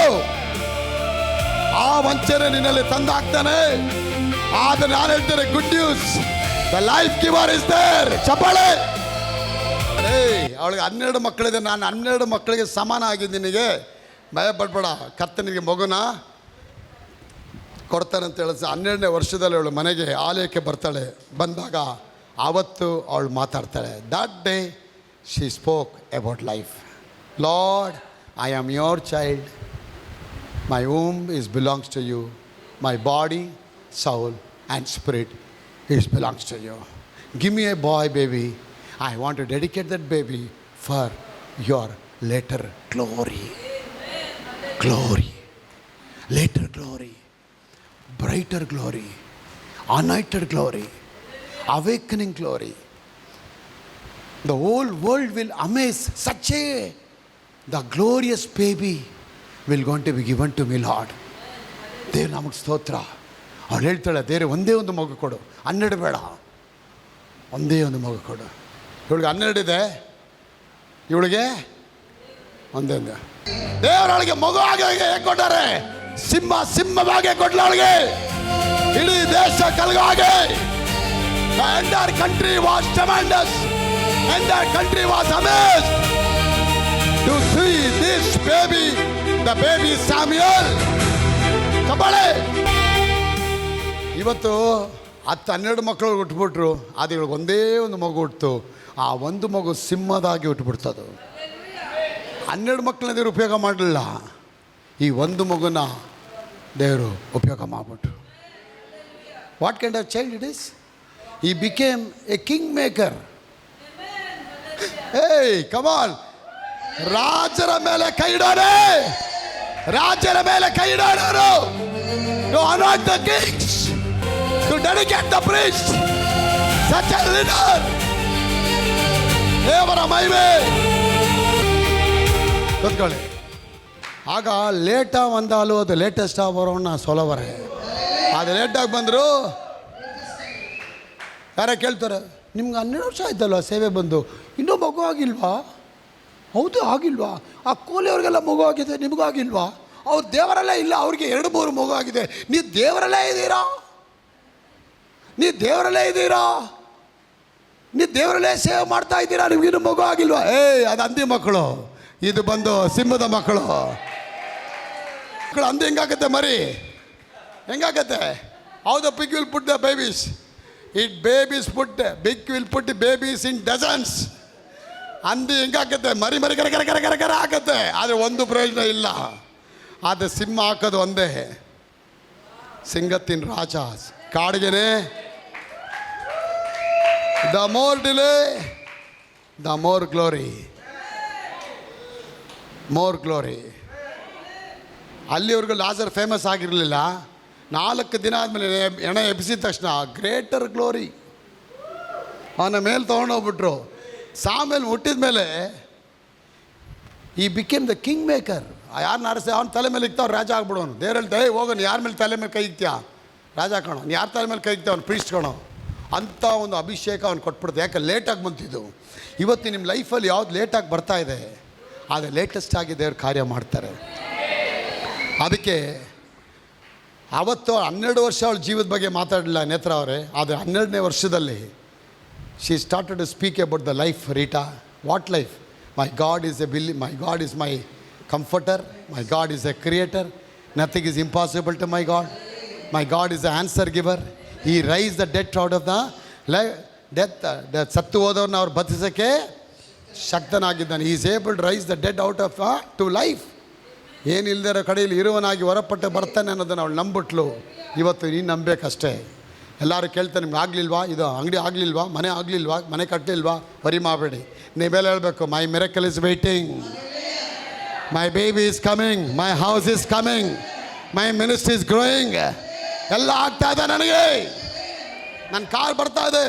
ಆ ವಂಚನೆ ನಿನ್ನಲ್ಲಿ ತಂದಾಕ್ತಾನೆ. ಆದ್ರೆ ನಾನು ಹೇಳ್ತೇನೆ, good news, the life giver is there. ಚಪ್ಪಾಳೆ. ಅವಳಿಗೆ 12 ಮಕ್ಕಳಿದೆ, ನಾನು 12 ಮಕ್ಕಳಿಗೆ ಸಮಾನ ಆಗಿದ್ದು. ನಿನಗೆ ಭಯ ಪಡ್ಬೇಡ, ಕರ್ತನಿಗೆ ಮಗುನ ಕೊಡ್ತಾನಂತ ಹೇಳಿಸ. 12ನೇ ವರ್ಷದಲ್ಲಿ ಅವಳು ಮನೆಗೆ ಆಲಯಕ್ಕೆ ಬರ್ತಾಳೆ. ಬಂದಾಗ ಆವತ್ತು ಅವಳು ಮಾತಾಡ್ತಾಳೆ. That day she spoke about life. Lord, I am your child. My womb belongs to you. My body, soul and spirit belongs to you. Give me a boy, baby. I want to dedicate that baby for your later glory. Glory. Later glory. Brighter glory. Anointed glory. Awakening glory. The whole world will amaze. The glorious baby will going to be given to me, Lord. ದೇವ್ರು ನಮಗೆ ಸ್ತೋತ್ರ. ಅವಳು ಹೇಳ್ತಾಳೆ, ದೇವ್ರೆ ಒಂದೇ ಒಂದು ಮಗು ಕೊಡು, 12 ಬೇಡ, ಒಂದೇ ಒಂದು ಮಗು ಕೊಡು. ಇವಳಿಗೆ 12 ಇದೆ, ಇವಳಿಗೆ ಒಂದೇ ಒಂದು. ದೇವರೊಳಗೆ ಮಗು ಆಗಿ ಹೇಗೆ ಕೊಟ್ಟಾರೆ? ಸಿಂಹವಾಗಿ ಕೊಡ್ಲ ಅವಳಿಗೆ. ಇಡೀ ದೇಶ ಕಲಗೋ ಹಾಗೆ. The entire country was tremendous. Entire country was amazed to see this baby, the baby Samuel. Kabale. ಇವತ್ತು 10-12 ಮಕ್ಕಳು ಹುಟ್ಟುಬಿಟ್ರು, ಅದು ಇವಳಿಗೆ ಒಂದೇ ಒಂದು ಮಗು ಹುಟ್ಟಿತು. ಆ ಒಂದು ಮಗು ಸಿಂಹದಾಗಿ ಹುಟ್ಟುಬಿಡ್ತದು. 12 ಮಕ್ಕಳನ್ನ ದೇವರು ಉಪಯೋಗ ಮಾಡಲಿಲ್ಲ, ಈ ಒಂದು ಮಗುನ ದೇವರು ಉಪಯೋಗ ಮಾಡಿಬಿಟ್ರು. What kind of child it is? He became a kingmaker. Hey, come on. ರಾಜರ ಮೇಲೆ ಕೈ ಇಡೋರು, ರಾಜರ ಮೇಲೆ ಕೈ ಇಡೋರು. To anoint the kings, to dedicate the priest, such a leader. ದೇವರ ಮಹಿಮೆ ಕೂತ್ಕೊಳ್ಳಿ. ಆಗ ಲೇಟಾಗಿ ಬಂದಾಲು ಅದು ಲೇಟೆಸ್ಟ್ ಆಗಿ ಬರೋಣ ಸೊಲವರೆ. ಅದು ಲೇಟಾಗಿ ಬಂದರು ಯಾರೇ ಕೇಳ್ತಾರೆ, ನಿಮ್ಗೆ 12 ವರ್ಷ ಆಯ್ತಲ್ವ ಸೇವೆ ಬಂದು, ಇನ್ನೂ ಮಗು ಆಗಿಲ್ವಾ? ಹೌದು ಆಗಿಲ್ವಾ? ಆ ಕೂಲಿಯವ್ರಿಗೆಲ್ಲ ಮಗು ಆಗಿದೆ, ನಿಮಗೂ ಆಗಿಲ್ವಾ? ಅವ್ರು ದೇವರಲ್ಲೇ ಇಲ್ಲ, ಅವ್ರಿಗೆ 2-3 ಮಗು ಆಗಿದೆ. ನೀವು ದೇವರಲ್ಲೇ ಇದ್ದೀರಾ, ನೀವು ದೇವರಲ್ಲೇ ಇದ್ದೀರಾ, ನೀವು ದೇವರಲ್ಲೇ ಸೇವೆ ಮಾಡ್ತಾ ಇದ್ದೀರಾ, ನಿಮಗಿನ್ನೂ ಮಗು ಆಗಿಲ್ವಾ? ಅದು ಹಂದಿ ಮಕ್ಕಳು, ಇದು ಬಂದು ಸಿಂಹದ ಮಕ್ಕಳು. ಮಕ್ಕಳು ಹಂದಿ ಹೆಂಗಾಗತ್ತೆ ಮರಿ? ಹೆಂಗಾಗತ್ತೆ? How the pig will put the babies? It babies put, big will put babies in dozens. ಹಂದಿ ಹೆಂಗಾಕತ್ತೆ? ಮರಿ ಮರಿ ಕರ ಕರ ಕರ ಕರ ಕರ ಹಾಕತ್ತೆ, ಆದರೆ ಒಂದು ಪ್ರಯೋಜನ ಇಲ್ಲ. ಆದರೆ ಸಿಂಹ ಹಾಕೋದು ಒಂದೇ, ಸಿಂಗತ್ತಿನ ರಾಜ ಕಾಡಿಗೆನೆ. The more delay the more glory, more glory. ಅಲ್ಲಿವರೆಗೂ ಲಾಜರ್ ಫೇಮಸ್ ಆಗಿರಲಿಲ್ಲ. 4 ದಿನ ಆದಮೇಲೆ ಹೆಣ ಎಬ್ಸಿದ ತಕ್ಷಣ ಗ್ರೇಟರ್ ಗ್ಲೋರಿ ಅವನ ಮೇಲೆ ತೊಗೊಂಡೋಗ್ಬಿಟ್ರು. ಸಾಮೇಲೆ ಹುಟ್ಟಿದ ಮೇಲೆ ಈ ಬಿಕೇಮ್ ದ ಕಿಂಗ್ ಮೇಕರ್. ಯಾರನ್ನ ಆರಿಸಿ ಅವನ ತಲೆ ಮೇಲೆ ಇಕ್ತಾವ್ ರಾಜ ಆಗ್ಬಿಡೋನು. ದೇವ್ರು ಹೇಳ್ತಾ, ಹೋಗೋನು ಯಾರ ಮೇಲೆ ತಲೆ ಮೇಲೆ ಕೈ ಇಕ್ತೀಯ ರಾಜ ಕಾಣೋ, ಯಾರ ತಲೆ ಮೇಲೆ ಕೈ ಇಕ್ತಾವ ಅವ್ನು ಪ್ರೀಸ್ಟ್ ಕಾಣೋ ಅಂಥ ಒಂದು ಅಭಿಷೇಕ ಅವ್ನು ಕೊಟ್ಬಿಡ್ತು. ಯಾಕೆ ಲೇಟಾಗಿ ಬಂತಿದ್ದು. ಇವತ್ತು ನಿಮ್ಮ ಲೈಫಲ್ಲಿ ಯಾವ್ದು ಲೇಟಾಗಿ ಬರ್ತಾ ಇದೆ ಆದರೆ ಲೇಟೆಸ್ಟ್ ಆಗಿ ದೇವ್ರು ಕಾರ್ಯ ಮಾಡ್ತಾರೆ. ಅದಕ್ಕೆ ಅವತ್ತು 12 ವರ್ಷ ಅವಳ ಜೀವದ ಬಗ್ಗೆ ಮಾತಾಡಲಿಲ್ಲ ನೇತ್ರ ಅವರೇ. ಆದರೆ 12ನೇ ವರ್ಷದಲ್ಲಿ she started to speak about the life. Rita, what life? My God is my God is my comforter, my God is a creator, nothing is impossible to my God, my God is a answer giver, he rise the death out of the death. ಸತ್ತು ಹೋದವ್ರನ್ನ ಅವ್ರು ಬದುಕಿಸೋಕ್ಕೆ ಶಕ್ತನಾಗಿದ್ದಾನೆ. Is able to rise the dead out of to life. ಏನಿಲ್ಲದಿರೋ ಕಡೆಯಲ್ಲಿ ಇರುವನಾಗಿ ಹೊರಪಟ್ಟು ಬರ್ತಾನೆ ಅನ್ನೋದನ್ನು ಅವಳು ನಂಬಿಟ್ಲು. ಇವತ್ತು ನೀನು ನಂಬಬೇಕಷ್ಟೇ. ಎಲ್ಲರೂ ಕೇಳ್ತಾರೆ, ನಿಮ್ಗೆ ಆಗಲಿಲ್ವಾ, ಇದು ಅಂಗಡಿ ಆಗಲಿಲ್ವಾ, ಮನೆ ಆಗಲಿಲ್ವಾ, ಮನೆ ಕಟ್ಟಲಿಲ್ವಾ, ವರಿ ಮಾಡಬೇಡಿ. ನೀವೆಲ್ಲ ಹೇಳಬೇಕು, my miracle is waiting, my baby is coming, my house is coming, my ministry is growing. ಎಲ್ಲ ಆಗ್ತಾ ಇದೆ ನನಗೆ, ನನ್ನ ಕಾರ್ ಬರ್ತಾ ಇದೆ,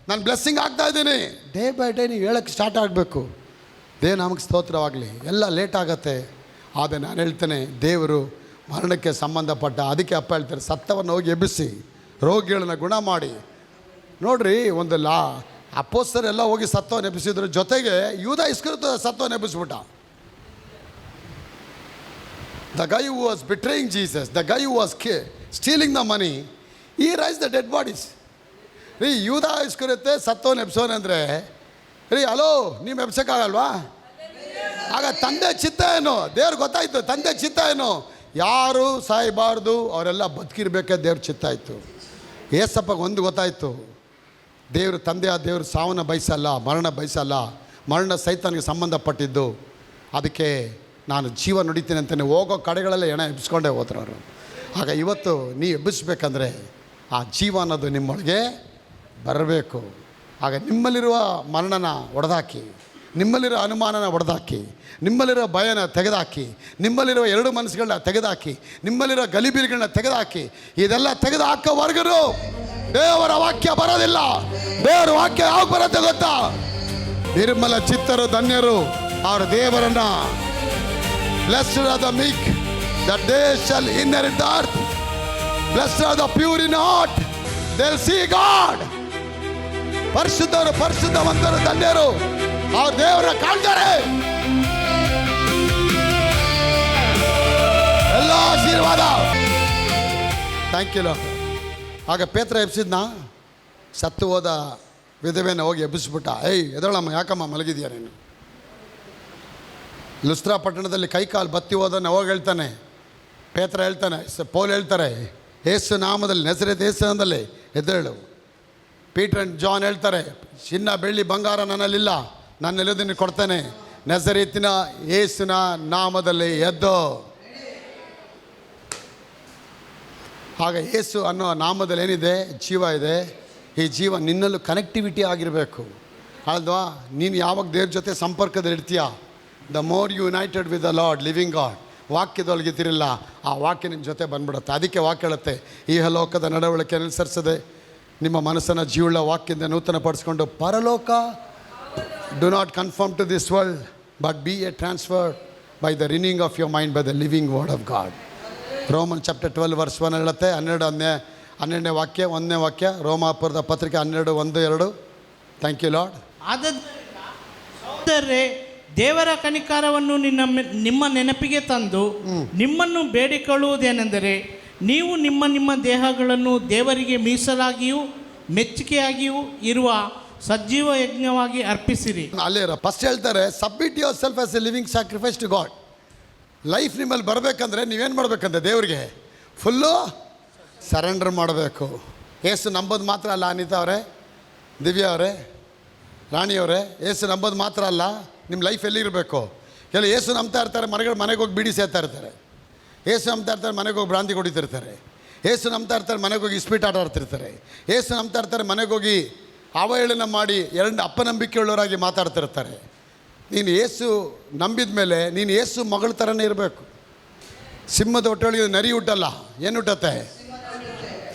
ನಾನು ಬ್ಲೆಸ್ಸಿಂಗ್ ಆಗ್ತಾ ಇದ್ದೀನಿ. ಡೇ ಬೈ ಡೇ ನೀವು ಹೇಳೋಕ್ಕೆ ಸ್ಟಾರ್ಟ್ ಆಗಬೇಕು. ನಮಗೆ ಸ್ತೋತ್ರವಾಗಲಿ. ಎಲ್ಲ ಲೇಟ್ ಆಗುತ್ತೆ. ಆದರೆ ನಾನು ಹೇಳ್ತೇನೆ, ದೇವರು ಮರಣಕ್ಕೆ ಸಂಬಂಧಪಟ್ಟ, ಅದಕ್ಕೆ ಅಪ್ಪ ಹೇಳ್ತಾರೆ, ಸತ್ತವನ್ನು ಹೋಗಿ ಎಬ್ಬಿಸಿ ರೋಗಿಗಳನ್ನ ಗುಣ ಮಾಡಿ. ನೋಡ್ರಿ, ಒಂದು ಅಪೋಸ್ತಲರೆಲ್ಲ ಹೋಗಿ ಸತ್ತವನ್ನು ಎಬ್ಬಿಸಿದ್ರು, ಜೊತೆಗೆ ಯೂದ ಇಸ್ಕರಿಯೋತ ಸತ್ತವನ್ನು ಎಬ್ಬಿಸ್ಬಿಟ್ಟ. The guy who was betraying Jesus, the guy who was stealing the money, he rise the dead bodies. ರೀ, ಯೂದ ಇಸ್ಕರಿಯೋತೆ ಸತ್ತವನ್ನು ಎಬ್ಸೋನೆ ಅಂದರೆ, ರೀ ಹಲೋ, ನೀವು ಎಬ್ಸೋಕ್ಕಾಗಲ್ವಾ? ಆಗ ತಂದೆ ಚಿತ್ತ ಏನು? ದೇವ್ರಿಗೆ ಗೊತ್ತಾಯಿತು ತಂದೆ ಚಿತ್ತ ಏನು. ಯಾರು ಸಾಯಬಾರ್ದು, ಅವರೆಲ್ಲ ಬದುಕಿರ್ಬೇಕೆ ದೇವ್ರ ಚಿತ್ತ ಆಯಿತು. ಏಸಪ್ಪಗೆ ಒಂದು ಗೊತ್ತಾಯಿತು, ದೇವರು ತಂದೆಯ ದೇವರು ಸಾವನ್ನ ಬಯಸಲ್ಲ, ಮರಣ ಬಯಸಲ್ಲ. ಮರಣ ಸೈತಾನಿಗೆ ಸಂಬಂಧಪಟ್ಟಿದ್ದು. ಅದಕ್ಕೆ ನಾನು ಜೀವ ನುಡಿತೀನಿ ಅಂತಲೇ ಹೋಗೋ ಕಡೆಗಳೆಲ್ಲ ಎಣ ಎಬ್ಬಿಸ್ಕೊಂಡೇ ಹೋದ್ರು ಅವರು. ಆಗ ಇವತ್ತು ನೀ ಎಬ್ಬಿಸ್ಬೇಕಂದ್ರೆ ಆ ಜೀವ ಅನ್ನೋದು ನಿಮ್ಮೊಳಗೆ ಬರಬೇಕು. ಆಗ ನಿಮ್ಮಲ್ಲಿರುವ ಮರಣನ ಒಡೆದಾಕಿ, ನಿಮ್ಮಲ್ಲಿರೋ ಅನುಮಾನನ ಒಡೆದಾಕಿ, ನಿಮ್ಮಲ್ಲಿರೋ ಭಯನ ತೆಗೆದಾಕಿ, ನಿಮ್ಮಲ್ಲಿರೋ ಎರಡು ಮನಸ್ಸುಗಳನ್ನ ತೆಗೆದಾಕಿ, ನಿಮ್ಮಲ್ಲಿರೋ ಗಲಿಬಿಲಿಗಳನ್ನ ತೆಗೆದಾಕಿ, ಇದೆಲ್ಲ ತೆಗೆದು ಹಾಕೋವರೆಗೂ ದೇವರ ವಾಕ್ಯ ಬರೋದಿಲ್ಲ. ದೇವರ ವಾಕ್ಯ ಯಾವಾಗ ಬರುತ್ತೆ ಗೊತ್ತಾ? ನಿರ್ಮಲ ಚಿತ್ತರು ಧನ್ಯರು, ಅವರ ದೇವರನ್ನ. Blessed are the ಮೀಕ್, that they shall inherit the earth. Blessed are the pure in heart, they'll see God. ಪರಿಶುದ್ಧರು, ಪರಿಶುದ್ಧವಂತರು, ಧನ್ಯರು, ಅವ್ರ ದೇವರ ಕಾಣ್ತಾರೆ. ಎಲ್ಲ ಆಶೀರ್ವಾದ. Thank you Lord. ಆಗ ಪೇತ್ರ ಎಬ್ಸಿದ್ನ, ಸತ್ತು ಹೋದ ವಿಧವೆನ ಹೋಗಿ ಎಬ್ಬಿಸ್ಬಿಟ್ಟ. ಏಯ್ ಎದಳಮ್ಮ, ಯಾಕಮ್ಮ ಮಲಗಿದ್ಯಾ ನೀನು? ಲುಸ್ತ್ರಾ ಪಟ್ಟಣದಲ್ಲಿ ಕೈಕಾಲು ಬತ್ತಿ ಹೋದನ್ನ ಹೋಗಿ ಹೇಳ್ತಾನೆ. ಪೇತ್ರ ಹೇಳ್ತಾನೆ, ಪೌಲ್ ಹೇಳ್ತಾರೆ, ಯೇಸು ನಾಮದಲ್ಲಿ, ನಜರೇತ್ ಯೇಸುವಿನಲ್ಲಿ ಎದ್ದೇಳು. ಪೀಟರ್ ಆ್ಯಂಡ್ ಜಾನ್ ಹೇಳ್ತಾರೆ, ಚಿನ್ನ ಬೆಳ್ಳಿ ಬಂಗಾರ ನನ್ನಲ್ಲಿಲ್ಲ, ನನ್ನೆಲ್ಲದನ್ನು ಕೊಡ್ತೇನೆ, ನಜರೇತಿನ ಯೇಸುವಿನ ನಾಮದಲ್ಲಿ ಎದ್ದು. ಆಗ ಯೇಸು ಅನ್ನೋ ನಾಮದಲ್ಲಿ ಏನಿದೆ? ಜೀವ ಇದೆ. ಈ ಜೀವ ನಿನ್ನಲ್ಲೂ ಕನೆಕ್ಟಿವಿಟಿ ಆಗಿರಬೇಕು ಅಲ್ವಾ? ನೀನು ಯಾವಾಗ ದೇವ್ರ ಜೊತೆ ಸಂಪರ್ಕದಲ್ಲಿ ಇರ್ತೀಯ, the more you united with the Lord living God, ವಾಕ್ಯದೊಳಗಿತಿರಲ್ಲ, ಆ ವಾಕ್ಯ ನಿಮ್ಮ ಜೊತೆ ಬಂದ್ಬಿಡುತ್ತೆ. ಅದಕ್ಕೆ ವಾಕ್ಯ ಹೇಳುತ್ತೆ, ಈ ಲೋಕದ ನಡವಳಿಕೆ ಅನುಸರಿಸದೆ ನಿಮ್ಮ ಮನಸ್ಸನ್ನು ಜೀವಳ ವಾಕ್ಯದಿಂದ ನೂತನಪಡಿಸ್ಕೊಂಡು ಪರಲೋಕ. Do not confirm to this world but be a transferred by the renewing of your mind by the living word of God. Roman chapter 12 verse 1 ಹೇಳುತ್ತೆ. 12ನೇ ವಾಕ್ಯ, 1ನೇ ವಾಕ್ಯ, ರೋಮಾಪುರದ ಪತ್ರಿಕೆ 12:1-2. Thank you Lord. ಆದರೆ ದೇವರ ಕನಿಕಾರವನ್ನು ನಿಮ್ಮ ನೆನಪಿಗೆ ತಂದು ನಿಮ್ಮನ್ನು ಬೇಡಿಕೊಳ್ಳುವುದೇನೆಂದರೆ, ನೀವು ನಿಮ್ಮ ನಿಮ್ಮ ದೇಹಗಳನ್ನು ದೇವರಿಗೆ ಮೀಸಲಾಗಿಯೂ ಮೆಚ್ಚುಗೆಯಾಗಿಯೂ ಇರುವ ಸಜೀವ ಯಜ್ಞವಾಗಿ ಅರ್ಪಿಸಿರಿ. ಅಲ್ಲೇ ಫಸ್ಟ್ ಹೇಳ್ತಾರೆ, submit yourself as a living sacrifice to God. Life ನಿಮ್ಮಲ್ಲಿ ಬರಬೇಕಂದ್ರೆ ನೀವೇನು ಮಾಡಬೇಕಂತ ದೇವರಿಗೆ ಫುಲ್ಲು ಸರೆಂಡರ್ ಮಾಡಬೇಕು. ಏಸು ನಂಬೋದು ಮಾತ್ರ ಅಲ್ಲ ಅನಿತಾ ಅವರೇ, ದಿವ್ಯಾ ಅವರೇ, ರಾಣಿಯವರೇ, ಏಸು ನಂಬೋದು ಮಾತ್ರ ಅಲ್ಲ, ನಿಮ್ಮ ಲೈಫ್ ಎಲ್ಲಿರಬೇಕು. ಎಲ್ಲ ಏಸು ನಂಬ್ತಾ ಇರ್ತಾರೆ, ಮನೆಗೆ ಹೋಗಿ ಬಿಡಿ ಸೇರ್ತಾ ಇರ್ತಾರೆ. ಏಸು ನಂಬ್ತಾ ಇರ್ತಾರೆ, ಮನೆಗೆ ಹೋಗಿ ಭ್ರಾಂತಿ ಹೊಡಿತಿರ್ತಾರೆ. ಏಸು ನಂಬ್ತಾ ಇರ್ತಾರೆ, ಮನೆಗೆ ಹೋಗಿ ಇಸ್ಪೀಟ್ ಆಟ ಆಡ್ತಿರ್ತಾರೆ. ಏಸು ನಂಬ್ತಾ ಇರ್ತಾರೆ, ಮನೆಗೆ ಹೋಗಿ ಅವಹೇಳನ ಮಾಡಿ ಅಪನಂಬಿಕೆ ಉಳ್ಳವರಾಗಿ ಮಾತಾಡ್ತಿರ್ತಾರೆ. ನೀನು ಏಸು ನಂಬಿದ ಮೇಲೆ ನೀನು ಏಸು ಮಗಳ ಥರನೇ ಇರಬೇಕು. ಸಿಂಹದ ಹೊಟ್ಟೆಯೊಳಗೆ ನರಿ ಹುಟ್ಟಲ್ಲ, ಏನು ಹುಟ್ಟತ್ತೆ?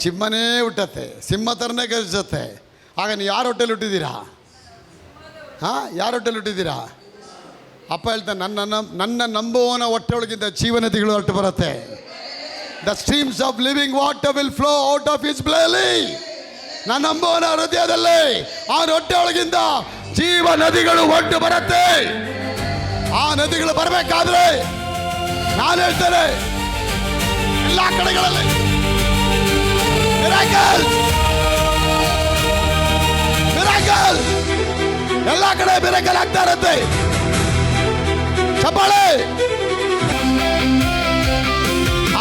ಸಿಂಹನೇ ಹುಟ್ಟತ್ತೆ, ಸಿಂಹ ಥರನೇ ಗರ್ಜಿಸುತ್ತೆ. ಆಗ ನೀವು ಯಾರ ಹೊಟ್ಟೆಲಿ ಹುಟ್ಟಿದ್ದೀರಾ? ಯಾರ ಹೊಟ್ಟೆಲಿ ಹುಟ್ಟಿದ್ದೀರಾ? ಅಪ್ಪ ಹೇಳ್ತಾನೆ, ನನ್ನ ನಂಬುವವನ ಹೊಟ್ಟೆಯೊಳಗಿಂದ ಜೀವನದಿಗಳು ಹೊರಟು ಬರುತ್ತೆ. The streams of living water will flow out of his belly. ನನ್ನ ನಂಬುವವನ ಹೃದಯದಲ್ಲಿ, ಆ ಹೊಟ್ಟೆಯೊಳಗಿಂದ ಜೀವ ನದಿಗಳು ಹೊರಟು ಬರುತ್ತೆ. ಆ ನದಿಗಳು ಬರಬೇಕಾದ್ರೆ ನಾನು ಹೇಳ್ತೇನೆ ಎಲ್ಲ ಕಡೆಗಳಲ್ಲಿ ಮಿರಾಕಲ್ ಮಿರಾಕಲ್ ಎಲ್ಲ ಕಡೆ ಮಿರಾಕಲ್ ಆಗ್ತಾ ಇರುತ್ತೆ. ಚಪ್ಪಾಳೆ.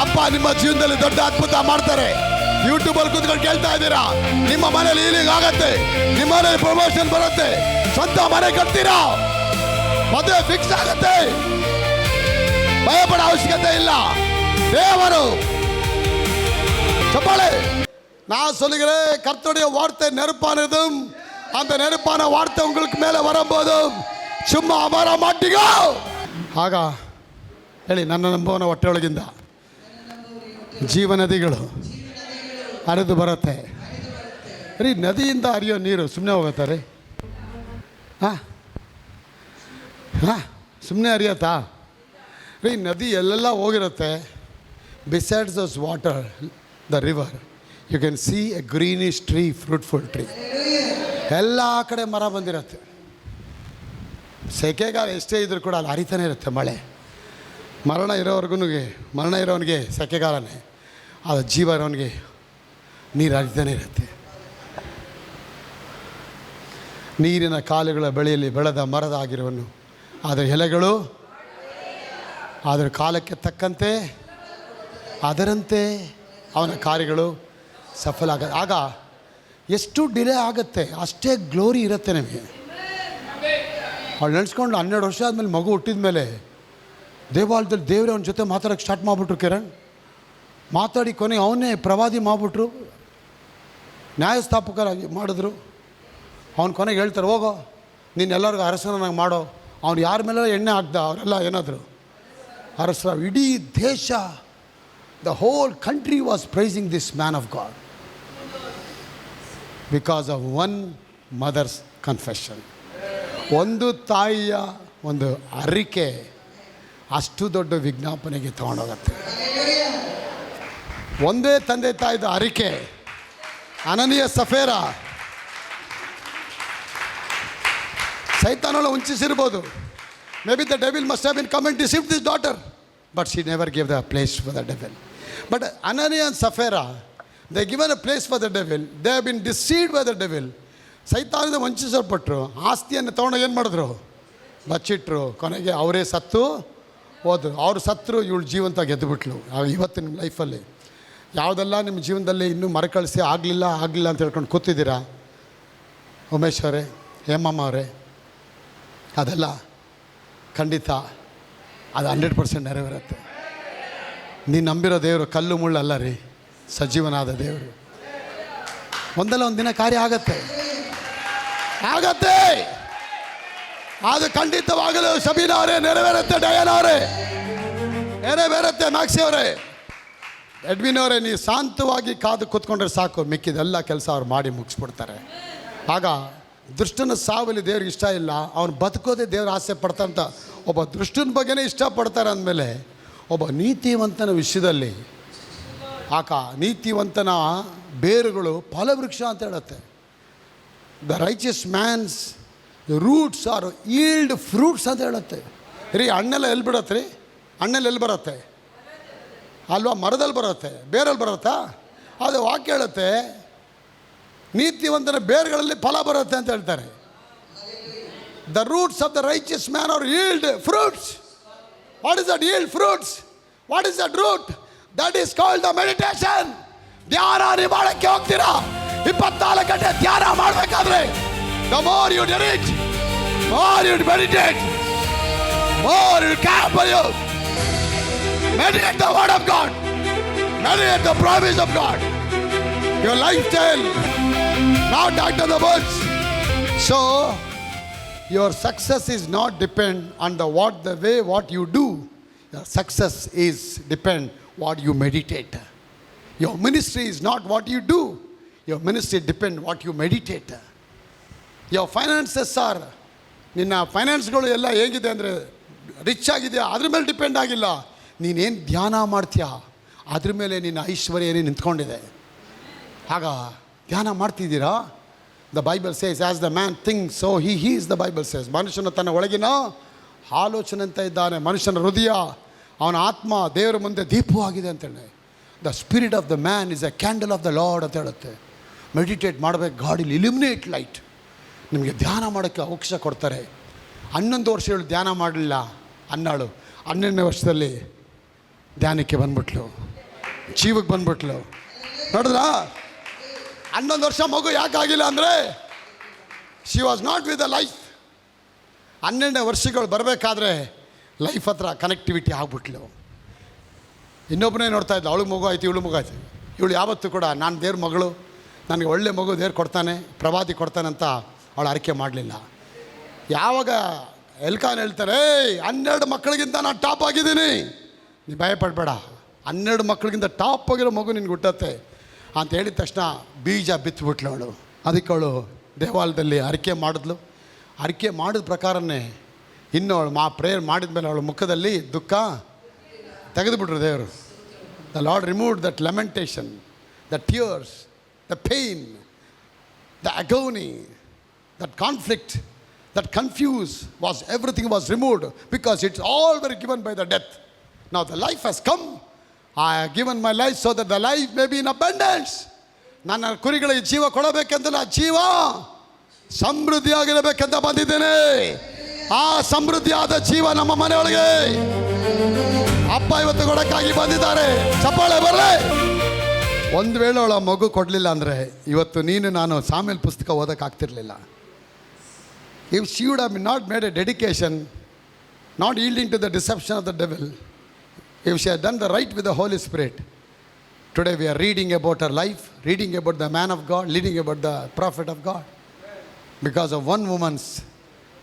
ಅಪ್ಪ ನಿಮ್ಮ ಜೀವನದಲ್ಲಿ ದೊಡ್ಡ ಅದ್ಭುತ ಮಾಡ್ತಾರೆ. ಯೂಟ್ಯೂಬ್ ಅಲ್ಲಿ ಕೂತ್ಕೊಂಡು ಕೇಳ್ತಾ ಇದ್ದೀರಾ, ನಿಮ್ಮ ಮನೇಲಿ ಹೀಲಿಂಗ್ ಆಗತ್ತೆ, ನಿಮ್ಮ ಮನೇಲಿ ಪ್ರಮೋಷನ್ ಬರುತ್ತೆ, ಸ್ವಂತ ಮನೆ ಕಟ್ತೀರಾ, ಮದುವೆ ಫಿಕ್ಸ್ ಆಗತ್ತೆ, ಭಯಪಡೋ ಅವಶ್ಯಕತೆ ಇಲ್ಲ. தேவரு ಚಪ್ಪಾಳೆ. நான் சொல்லுகிறேன், கர்த்தருடைய வார்த்தை நெருப்பானதும் அந்த நெருப்பான வார்த்தை உங்களுக்கு மேலே வரும்போதும் சும்மா ಅಮರ ಮಾಟಿಗ. ಆಗ ಹೇಳಿ, ನನ್ನ ನಂಬುವನ ಹೊಟ್ಟೆಯೊಳಗಿಂದ ಜೀವ ನದಿಗಳು ಹರಿದು ಬರುತ್ತೆ. ರೀ, ನದಿಯಿಂದ ಹರಿಯೋ ನೀರು ಸುಮ್ಮನೆ ಹೋಗುತ್ತಾ ರೀ? ಹಾಂ ಹಾಂ, ಸುಮ್ಮನೆ ಹರಿಯತ್ತಾ ರೀ? ನದಿ ಎಲ್ಲೆಲ್ಲ ಹೋಗಿರುತ್ತೆ. Besides those water, the river, you can see a greenish tree, fruitful tree. ಎಲ್ಲ ಕಡೆ ಮರ ಬಂದಿರುತ್ತೆ. ಸೆಕೆಗಾಲ ಎಷ್ಟೇ ಇದ್ರೂ ಕೂಡ ಅಲ್ಲಿ ಹರಿತಾನೆ ಇರುತ್ತೆ ಮಳೆ. ಮರಣ ಇರೋವನಿಗೆ ಸೆಕೆಗಾಲನೇ, ಅದು ಜೀವ ಇರೋನಿಗೆ ನೀರು ಹರಿತಾನೆ ಇರುತ್ತೆ. ನೀರಿನ ಕಾಲುಗಳ ಬಳಿಯಲ್ಲಿ ಬೆಳೆದ ಮರದಾಗಿರುವನು, ಅದರ ಎಲೆಗಳು ಅದರ ಕಾಲಕ್ಕೆ ತಕ್ಕಂತೆ ಅದರಂತೆ ಅವನ ಕಾರ್ಯಗಳು ಸಫಲ ಆಗ ಎಷ್ಟು ಡಿಲೇ ಆಗುತ್ತೆ ಅಷ್ಟೇ ಗ್ಲೋರಿ ಇರುತ್ತೆ ನಮಗೆ. ಅವಳು ನೆನೆಸ್ಕೊಂಡು 12 ವರ್ಷ ಆದಮೇಲೆ ಮಗು ಹುಟ್ಟಿದ ಮೇಲೆ ದೇವಾಲಯದಲ್ಲಿ ದೇವರೇ ಅವನ ಜೊತೆ ಮಾತಾಡೋಕ್ಕೆ ಸ್ಟಾರ್ಟ್ ಮಾಡಿಬಿಟ್ರು. ಕಿರಣ್ ಮಾತಾಡಿ ಕೊನೆಗೆ ಅವನ್ನೇ ಪ್ರವಾದಿ ಮಾಡಿಬಿಟ್ರು, ನ್ಯಾಯಸ್ಥಾಪಕರಾಗಿ ಮಾಡಿದ್ರು. ಅವ್ನು ಕೊನೆಗೆ ಹೇಳ್ತಾರೆ, ಹೋಗೋ ನೀನು ಎಲ್ಲರಿಗೂ ಅರಸನಾಗಿ ಮಾಡೋ. ಅವ್ನು ಯಾರ ಮೇಲೆ ಎಣ್ಣೆ ಹಾಕ್ದ ಅವರೆಲ್ಲ ಏನಾದರು ಅರಸರ. ಇಡೀ ದೇಶ, the whole country was praising this man of God because of one mother's confession. ಒಂದು ತಾಯಿಯ ಒಂದು ಅರಿಕೆ ಅಷ್ಟು ದೊಡ್ಡ ವಿಜ್ಞಾಪನೆಗೆ ತಗೊಂಡೋಗುತ್ತೆ. ಒಂದೇ ತಂದೆ ತಾಯಿದ ಅರಿಕೆ. ಅನನೀಯ ಸಫೇರ ಸೈತಾನೊಳ ವಂಚಿಸಿರ್ಬೋದು. Maybe the devil must have been come and deceived this daughter, but she never give the place for the devil. But Ananias and Sapphira, they given a place for the devil. They have been deceived by the devil. ಸೈತಾನದ ವಂಚಿಸಲ್ಪಟ್ಟರು. ಆಸ್ತಿಯನ್ನು ತೊಗೊಂಡೋಗಿ ಏನು ಮಾಡಿದ್ರು? ಬಚ್ಚಿಟ್ರು. ಕೊನೆಗೆ ಅವರೇ ಸತ್ತು ಹೋದರು. ಅವರು ಸತ್ತರು, ಇವಳು ಜೀವಂತ ಗೆದ್ದುಬಿಟ್ಲು. ಇವತ್ತಿನ ಲೈಫಲ್ಲಿ ಯಾವುದೆಲ್ಲ ನಿಮ್ಮ ಜೀವನದಲ್ಲಿ ಇನ್ನೂ ಮರುಕಳಿಸಿ ಆಗಲಿಲ್ಲ ಅಂತ ಹೇಳ್ಕೊಂಡು ಕೂತಿದ್ದೀರಾ ಉಮೇಶ್ ಅವರೇ, ಹೇಮಮ್ಮ ಅವರೇ, ಅದೆಲ್ಲ ಖಂಡಿತ ಅದು 100% ನೆರವೇರುತ್ತೆ. ನೀನು ನಂಬಿರೋ ದೇವರು ಕಲ್ಲು ಮುಳ್ಳು ಅಲ್ಲ ರೀ, ಸಜೀವನಾದ ದೇವರು. ಒಂದಲ್ಲ ಒಂದು ದಿನ ಕಾರ್ಯ ಆಗತ್ತೆ. ಅದು ಖಂಡಿತವಾಗಲು ಶಬೀನಾ ಅವರೇ ನೆರವೇರುತ್ತೆ, ಡಯಾನ ಅವರೇ ನೆರವೇರುತ್ತೆ, ಮ್ಯಾಕ್ಸಿ ಅವರೇ, ಎಡ್ವಿನ್ ಅವರೇ. ನೀವು ಶಾಂತವಾಗಿ ಕಾದು ಕೂತ್ಕೊಂಡ್ರೆ ಸಾಕು, ಮಿಕ್ಕಿದೆಲ್ಲ ಕೆಲಸ ಅವ್ರು ಮಾಡಿ ಮುಗಿಸ್ಬಿಡ್ತಾರೆ. ಆಗ ದುಷ್ಟನ ಸಾವಲ್ಲಿ ದೇವ್ರಿಗೆ ಇಷ್ಟ ಇಲ್ಲ, ಅವನು ಬದುಕೋದೇ ದೇವ್ರು ಆಸೆ ಪಡ್ತಾರಂತ. ಒಬ್ಬ ದುಷ್ಟನ ಬಗ್ಗೆನೇ ಇಷ್ಟಪಡ್ತಾರೆ ಅಂದಮೇಲೆ ಒಬ್ಬ ನೀತಿವಂತನ ವಿಷಯದಲ್ಲಿ ನೀತಿವಂತನ ಬೇರುಗಳು ಫಲವೃಕ್ಷ ಅಂತ ಹೇಳುತ್ತೆ. The righteous man's roots are yield fruits ಅಂತ ಹೇಳುತ್ತೆ. ರೀ, ಹಣ್ಣೆಲ್ಲ ಎಲ್ಲಿ ಬಿಡತ್ತೆ ರೀ? ಹಣ್ಣೆಲ್ಲ ಎಲ್ಲಿ ಬರುತ್ತೆ ಅಲ್ವಾ? ಮರದಲ್ಲಿ ಬರುತ್ತೆ, ಬೇರಲ್ಲಿ ಬರುತ್ತಾ? ಅದು ವಾಕ್ಯ ಹೇಳುತ್ತೆ, ನೀತಿವಂತನ ಬೇರುಗಳಲ್ಲಿ ಫಲ ಬರುತ್ತೆ ಅಂತ ಹೇಳ್ತಾರೆ. The roots of the righteous man are yield fruits. What is that yield fruits? What is that root? That is called the meditation. ಧ್ಯಾನ ನೀವು ಮಾಡಕ್ಕೆ ಹೋಗ್ತೀರಾ, 24 ಗಂಟೆ ಧ್ಯಾನ ಮಾಡಬೇಕಾದ್ರೆ, the more you do it, more you meditate, more you care for you. Meditate the word of God, meditate the promise of God. Your lifestyle, not after the words. So, your success is not depend on the what you do. Your success is depend what you meditate. Your ministry is not what you do. Your ministry depend what you meditate. Your finances are, ನಿನ್ನ ಫೈನಾನ್ಸ್ಗಳು ಎಲ್ಲ ಹೇಗಿದೆ ಅಂದರೆ rich ಆಗಿದೆಯಾ ಅದ್ರ ಮೇಲೆ depend ಆಗಿಲ್ಲ. ನೀನೇನು ಧ್ಯಾನ ಮಾಡ್ತೀಯಾ ಅದ್ರ ಮೇಲೆ ನಿನ್ನ ಐಶ್ವರ್ಯ ಏನೇ ನಿಂತ್ಕೊಂಡಿದೆ. ಆಗ ಧ್ಯಾನ ಮಾಡ್ತಿದ್ದೀರಾ? The Bible says, as the man thinks so he is. The Bible says, ಮನುಷ್ಯನ ತನ್ನ ಒಳಗಿನ ಆಲೋಚನೆ ಅಂತ ಇದ್ದಾನೆ. ಮನುಷ್ಯನ ಹೃದಯ, ಅವನ ಆತ್ಮ ದೇವರ ಮುಂದೆ ದೀಪವಾಗಿದೆ ಅಂತೇಳಿ. The spirit of the man is A candle of the lord ಅಂತ ಹೇಳುತ್ತೆ. ಮೆಡಿಟೇಟ್ ಮಾಡಬೇಕು, ಗಾಡ್ ವಿಲ್ ಇಲ್ಯುಮಿನೇಟ್ ಲೈಟ್. ನಿಮಗೆ ಧ್ಯಾನ ಮಾಡೋಕ್ಕೆ ಅವಕಾಶ ಕೊಡ್ತಾರೆ. 11 ವರ್ಷಗಳು ಧ್ಯಾನ ಮಾಡಲಿಲ್ಲ ಅನ್ನಾಳು, 12ನೇ ವರ್ಷದಲ್ಲಿ ಧ್ಯಾನಕ್ಕೆ ಬಂದ್ಬಿಟ್ಲು, ಜೀವಕ್ಕೆ ಬಂದ್ಬಿಟ್ಲು. ನೋಡಿದ್ರಾ? 11 ವರ್ಷ ಮಗು ಯಾಕಾಗಿಲ್ಲ ಅಂದರೆ she was not with the life. 12ನೇ ವರ್ಷಗಳು ಬರಬೇಕಾದ್ರೆ ಲೈಫ್ ಹತ್ರ ಕನೆಕ್ಟಿವಿಟಿ ಆಗ್ಬಿಟ್ಲು. ಇನ್ನೊಬ್ಬನೇ ನೋಡ್ತಾ ಇದ್ದ, ಅವಳಿಗೆ ಮಗು ಆಯ್ತು, ಇವಳು ಮಗು ಆಯ್ತು. ಇವಳು ಯಾವತ್ತೂ ಕೂಡ ನಾನು ದೇವ್ರ ಮಗಳು, ನನಗೆ ಒಳ್ಳೆ ಮಗು ದೇವ್ರು ಕೊಡ್ತಾನೆ, ಪ್ರವಾದಿ ಕೊಡ್ತಾನೆ ಅಂತ ಅವಳು ಅರಿಕೆ ಮಾಡಲಿಲ್ಲ. ಯಾವಾಗ ಎಲ್ಕಾನ್ ಹೇಳ್ತಾರೆ, 12 ಮಕ್ಕಳಿಗಿಂತ ನಾನು ಟಾಪ್ ಆಗಿದ್ದೀನಿ, ನೀ ಭಯಪಡಬೇಡ, 12 ಮಕ್ಕಳಿಗಿಂತ ಟಾಪ್ ಆಗಿರೋ ಮಗು ನಿನ್ಗೆ ಹುಟ್ಟತ್ತೆ ಅಂತ ಹೇಳಿದ ತಕ್ಷಣ ಬೀಜ ಬಿತ್ತುಬಿಟ್ಲು ಅವಳು. ಅದಕ್ಕೆ ಅವಳು ದೇವಾಲಯದಲ್ಲಿ ಅರಿಕೆ ಮಾಡಿದ್ಲು. ಅರಿಕೆ ಮಾಡಿದ ಪ್ರಕಾರನೇ ಇನ್ನು ಅವಳು ಪ್ರೇಯರ್ ಮಾಡಿದ ಮೇಲೆ ಅವಳ ಮುಖದಲ್ಲಿ ದುಃಖ ತೆಗೆದುಬಿಟ್ರು ದೇವರು. The lord removed that ಲೆಮೆಂಟೇಷನ್, the tears, the pain, the ಅಗೋನಿ, that conflict, that confuse was, everything was removed because it's all were given by the death. Now the life has come. I have given my life so that the life may be in abundance. ನನ್ನ ಕುರಿಗಳಿಗೆ ಜೀವ ಕೊಡಬೇಕೆಂದಲ್ಲ, ಜೀವ ಸಮೃದ್ಧಿಯಾಗಿರಬೇಕೆಂತ ಬಂದಿದ್ದೇನೆ. ಆ ಸಮೃದ್ಧಿಯಾದ ಜೀವ ನಮ್ಮ ಮನೆಯೊಳಗೆ ಅಪ್ಪ ಇವತ್ತು ಕೊಡಕ್ಕಾಗಿ ಬಂದಿದ್ದಾರೆ. ಚಪ್ಪಾಳೆ ಬರಲೇ. ಒಂದು ವೇಳೆ ಅವಳ ಮಗು ಕೊಡಲಿಲ್ಲ ಅಂದರೆ ಇವತ್ತು ನೀನು ನಾನು ಸಾಮೇಲ್ ಪುಸ್ತಕ ಓದೋಕ್ಕಾಗ್ತಿರ್ಲಿಲ್ಲ. If she would have not made a dedication, not yielding to the deception of the devil, if she had done the right with the Holy Spirit, today we are reading about her life, reading about the man of God, reading about the prophet of God. Because of one woman's,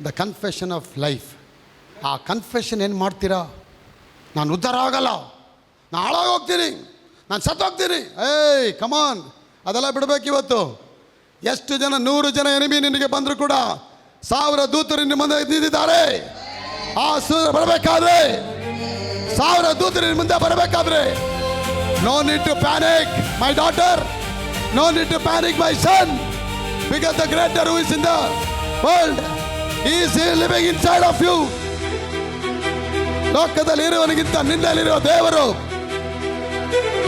the confession of life. ಆ confession ಏನು ಮಾಡ್ತೀರಾ? ನಾನು ಉದ್ಧಾರ ಆಗಲ್ಲ, ನಾನು ಹಾಳಾಗೋಗ್ತೀನಿ, ನಾನು ಸತ್ತೋಗ್ತೀನಿ, ಏಯ್ ಕಮಾನ್, ಅದೆಲ್ಲ ಬಿಡಬೇಕು. ಇವತ್ತು ಎಷ್ಟು ಜನ, 100 ಜನ ಎನಿಮಿ ನಿನಗೆ ಬಂದರೂ ಕೂಡ 1000 ದೂತರು ನಿನ್ನ ಮುಂದೆ ನಿಂತಿದ್ದಾರೆ. ಆ ಬರಬೇಕಾದ್ರೆ 1000 ದೂತರು ನಿನ್ನ ಮುಂದೆ ಬರಬೇಕಾದ್ರೆ, no need to panic my daughter, no need to panic my son, because the greater who is in the world is living inside of you. ಲೋಕದಲ್ಲಿ ಇರುವವನಿಗಿಂತ ನಿನ್ನಲ್ಲಿರುವ ದೇವರು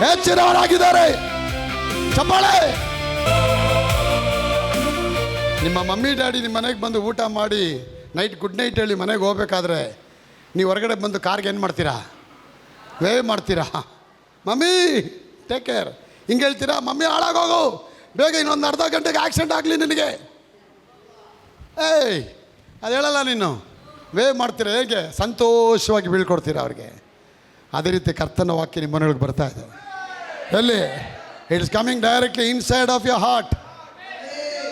ಹೆಚ್ಚಿನವರಾಗಿದ್ದಾರೆ. ಚಪ್ಪಾಳೆ. ನಿಮ್ಮ ಮಮ್ಮಿ ಡ್ಯಾಡಿ ನಿಮ್ಮ ಮನೆಗೆ ಬಂದು ಊಟ ಮಾಡಿ ನೈಟ್ ಗುಡ್ ನೈಟ್ ಹೇಳಿ ಮನೆಗೆ ಹೋಗ್ಬೇಕಾದ್ರೆ ನೀವು ಹೊರಗಡೆ ಬಂದು ಕಾರ್ಗೆ ಏನು ಮಾಡ್ತೀರಾ? ವೇವ್ ಮಾಡ್ತೀರಾ, ಮಮ್ಮಿ ಟೇಕ್ ಕೇರ್ ಹಿಂಗೆ ಹೇಳ್ತೀರಾ? ಮಮ್ಮಿ ಹಾಳಾಗೋಗು ಬೇಗ, ಇನ್ನೊಂದು ಅರ್ಧ ಗಂಟೆಗೆ ಆಕ್ಸಿಡೆಂಟ್ ಆಗಲಿ ನಿನಗೆ, ಏಯ್ ಅದು ಹೇಳಲ್ಲ ನೀನು. ವೇವ್ ಮಾಡ್ತೀರಾ, ಹೇಗೆ ಸಂತೋಷವಾಗಿ ಬೀಳ್ಕೊಡ್ತೀರಾ ಅವ್ರಿಗೆ. ಅದೇ ರೀತಿ ಕರ್ತನ ವಾಕ್ಯ ನಿಮ್ಮ ಮನೆಯೊಳಗೆ ಬರ್ತಾ ಇದೆ. ಎಲ್ಲಿ? It is coming directly inside of your heart.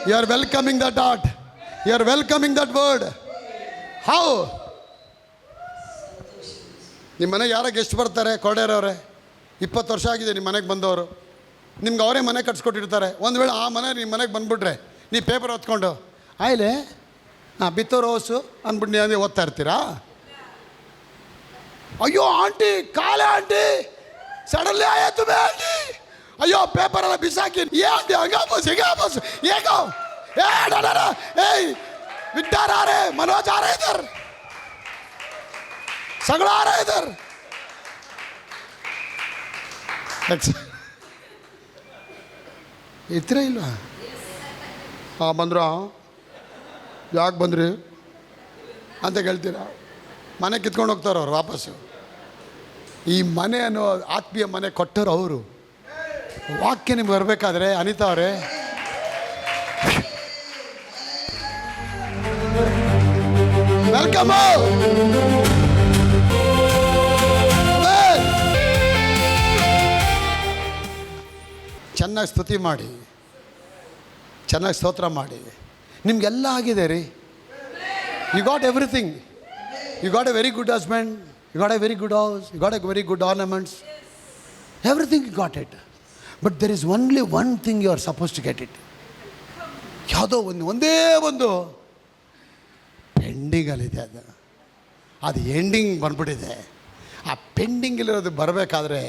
You are welcoming that heart. You are welcoming that word. How? ನಿಮ್ಮ ಮನೆಗೆ ಯಾರೋ ಗೆಸ್ಟ್ ಬರ್ತಾರೆ, ಕೊಡೇರವ್ರೆ, 20 ವರ್ಷ ಆಗಿದೆ ನಿಮ್ಮ ಮನೆಗೆ ಬಂದವರು, ನಿಮ್ಗೆ ಅವರೇ ಮನೆ ಕಟ್ಸ್ಕೊಟ್ಟಿರ್ತಾರೆ. ಒಂದು ವೇಳೆ ಆ ಮನೆ ನಿಮ್ಮ ಮನೆಗೆ ಬಂದುಬಿಟ್ರೆ ನೀವು ಪೇಪರ್ ಹೊತ್ಕೊಂಡು ಆಯ್ಲೆ ಬಿತ್ತೋರು ಓಸು ಅಂದ್ಬಿಟ್ಟು ನೀವು ಓದ್ತಾ ಇರ್ತೀರಾ? ಅಯ್ಯೋ ಆಂಟಿ, ಕಾಲೇ ಆಂಟಿ, ಸಡನ್ಲಿ ಆಯ್ತು ಬೇ ಆಂಟಿ, ಅಯ್ಯೋ ಪೇಪರ್ ಎಲ್ಲ ಬಿಸಾಕಿ, ಏ ಹಂಗಾಬೋಸ್ ಹಿಂಗಾಬೋಸ್ ಹೇಗೋ, ಏಯ್ ವಿಕ್ಟರ್ ಆ ರೇ, मनोज आ रहे इधर, सगड़ा आ रहा है इधर. ಇತ್ರ ಇಲ್ವಾ? ಹಾಂ ಬಂದ್ರ, ಯಾಕೆ ಬಂದ್ರಿ ಅಂತ ಕೇಳ್ತೀರಾ? ಮನೆ ಕಿತ್ಕೊಂಡು ಹೋಗ್ತಾರೆ ಅವ್ರು ವಾಪಸ್ಸು. ಈ ಮನೆ ಅನ್ನೋ ಆತ್ಮೀಯ ಮನೆ ಕೊಟ್ಟರು ಅವರು. ವಾಕ್ಯ ನಿಮ್ಗೆ ಬರಬೇಕಾದ್ರೆ ಅನಿತಾ ಅವರೇ, ವೆಲ್ಕಮ್. ಚೆನ್ನಾಗಿ ಸ್ತುತಿ ಮಾಡಿ, ಚೆನ್ನಾಗಿ ಸ್ತೋತ್ರ ಮಾಡಿ. ನಿಮಗೆಲ್ಲ ಆಗಿದೆ ರೀ. You got everything. You got a very good husband, you got a very good house, you got a very good ornaments, everything you got it. But there is only one thing you are suppose to get it. ಯಾವುದೋ ಒಂದೇ ಒಂದು ಪೆಂಡಿಂಗಲ್ಲಿದೆ. ಅದು ending ಬಂದ್ಬಿಟ್ಟಿದೆ. ಆ ಪೆಂಡಿಂಗಲ್ಲಿರೋದು ಬರಬೇಕಾದ್ರೆ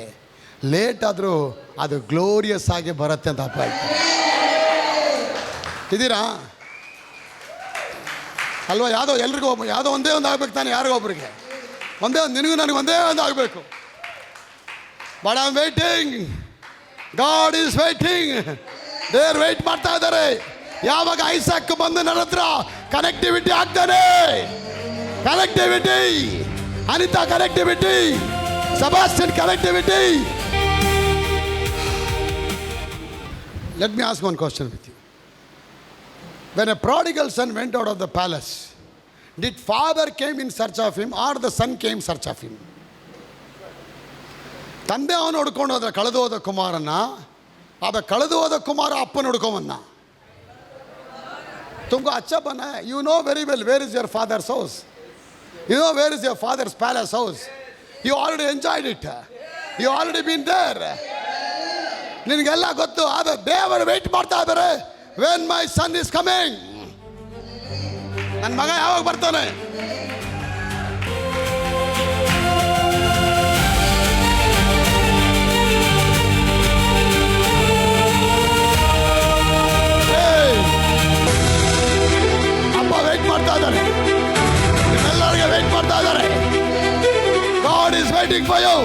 late ಆದರೂ ಅದು glorious ಆಗಿ ಬರುತ್ತೆ ಅಂತ ಅಪ್ಪ ಹೇಳ್ತಾರೆ. ಇದ್ದೀರಾ? ಅಲ್ವಾ? ಎಲ್ರಿಗೂ ಯಾವುದೋ ಒಂದೇ ಒಂದು ಆಗ್ಬೇಕು ತಾನೆ, ಯಾರಿಗೋ ಒಬ್ರಿಗೆ ಒಂದೇ ಒಂದು, ನಿನಗೂ ನನಗೆ ಒಂದೇ ಒಂದು ಆಗಬೇಕು. But I am waiting, god is waiting. ದೇವ್ರು ವೆಯ್ಟ್ ಮಾಡ್ತಾ ಇದ್ದಾರೆ. ಯಾವಾಗ ಐಸಾಕ್ ಬಂದು ನನ್ನ ಹತ್ರ ಕನೆಕ್ಟಿವಿಟಿ ಆಗ್ತಾನೆ, connectivity, Anita connectivity, Sebastian connectivity. Let me ask one question with you. When a prodigal son went out of the palace, did father came in search of him or the son came in search of him? ತಂದೆ ಅವನು ಹುಡ್ಕೊಂಡು ಹೋದ್ರೆ ಕಳೆದು ಹೋದ ಕುಮಾರನ, ಅದ ಕಳೆದು ಹೋದ ಕುಮಾರ ಅಪ್ಪನ ಹುಡ್ಕೊಂಬನ್ನ. तुमको अच्छा बना है. You know very well where is your father's house. You know where is your father's palace house. You already enjoyed it. You already been there. ನಿನಗೆಲ್ಲ ಗೊತ್ತು. ಆದರೆ ದೇವರು ವೆಯ್ಟ್ ಮಾಡ್ತಾ ಇದ್ದಾರೆ. When my son is coming, ನನ್ನ ಮಗ ಯಾವಾಗ ಬರ್ತಾನೆ. ಅಪ್ಪ ವೆಯ್ಟ್ ಮಾಡ್ತಾ ಇದ್ದಾರೆ, ನಿಮ್ಮೆಲ್ಲರಿಗೆ ವೆಯ್ಟ್ ಮಾಡ್ತಾ ಇದ್ದಾರೆ. God is waiting for you.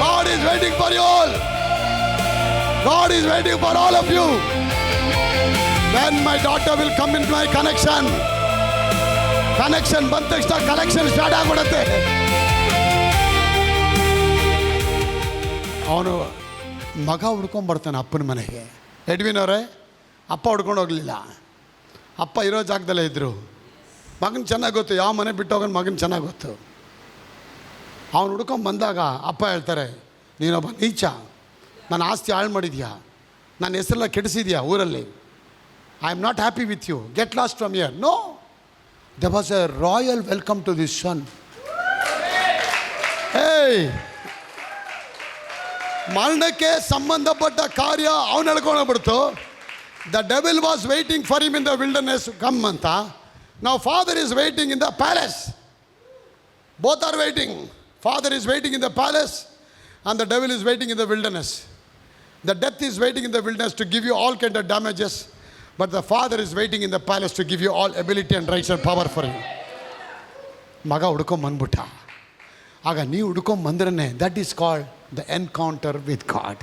God is waiting for you all. God is waiting for all of you. When my daughter will come in my connection, ಬಂದ ತಕ್ಷಣ ಕಲೆಕ್ಷನ್ ಸ್ಟಾರ್ಟ್ ಆಗ್ಬಿಡುತ್ತೆ. ಅವನು ಮಗ ಹುಡ್ಕೊಂಡು ಬರ್ತಾನೆ ಅಪ್ಪನ ಮನೆಗೆ. ಎಡ್ವಿನ್ ಅವರೇ, ಅಪ್ಪ ಹುಡ್ಕೊಂಡು ಹೋಗಲಿಲ್ಲ, ಅಪ್ಪ ಇರೋ ಜಾಗದಲ್ಲೇ ಇದ್ದರು. ಮಗನ ಚೆನ್ನಾಗಿ ಗೊತ್ತು, ಯಾವ ಮನೆ ಬಿಟ್ಟು ಹೋಗೋಣ ಮಗನ ಚೆನ್ನಾಗಿ ಗೊತ್ತು. ಅವನು ಹುಡ್ಕೊಂಡು ಬಂದಾಗ ಅಪ್ಪ ಹೇಳ್ತಾರೆ, ನೀನೊಬ್ಬ ನೀಚ, ನನ್ನ ಆಸ್ತಿ ಹಾಳು ಮಾಡಿದ್ಯಾ, ನನ್ನ ಹೆಸರೆಲ್ಲ ಕೆಡಿಸಿದ್ಯಾ ಊರಲ್ಲಿ. I am not happy with you, get lost from here. No, there was a royal welcome to this son. Hey, ಮರಣಕ್ಕೆ ಸಂಬಂಧಪಟ್ಟ ಕಾರ್ಯ ಅವನು ಹೇಳ್ಕೊಂಡೋಗ್ಬಿಡ್ತು. The devil was waiting for him in the wilderness come ಅಂತ. ನಾವು father is waiting in the palace. Both are waiting. Father is waiting in the palace and the devil is waiting in the wilderness. The death is waiting in the wilderness to give you all kind of damages, but the father is waiting in the palace to give you all ability and rights and power for you. ಮಗ ಹುಡ್ಕೊಂಬಂದ್ಬಿಟ್ಟ. ಆಗ ನೀವು ಹುಡ್ಕೊಂಬಂದ್ರೇ that is called the encounter with God.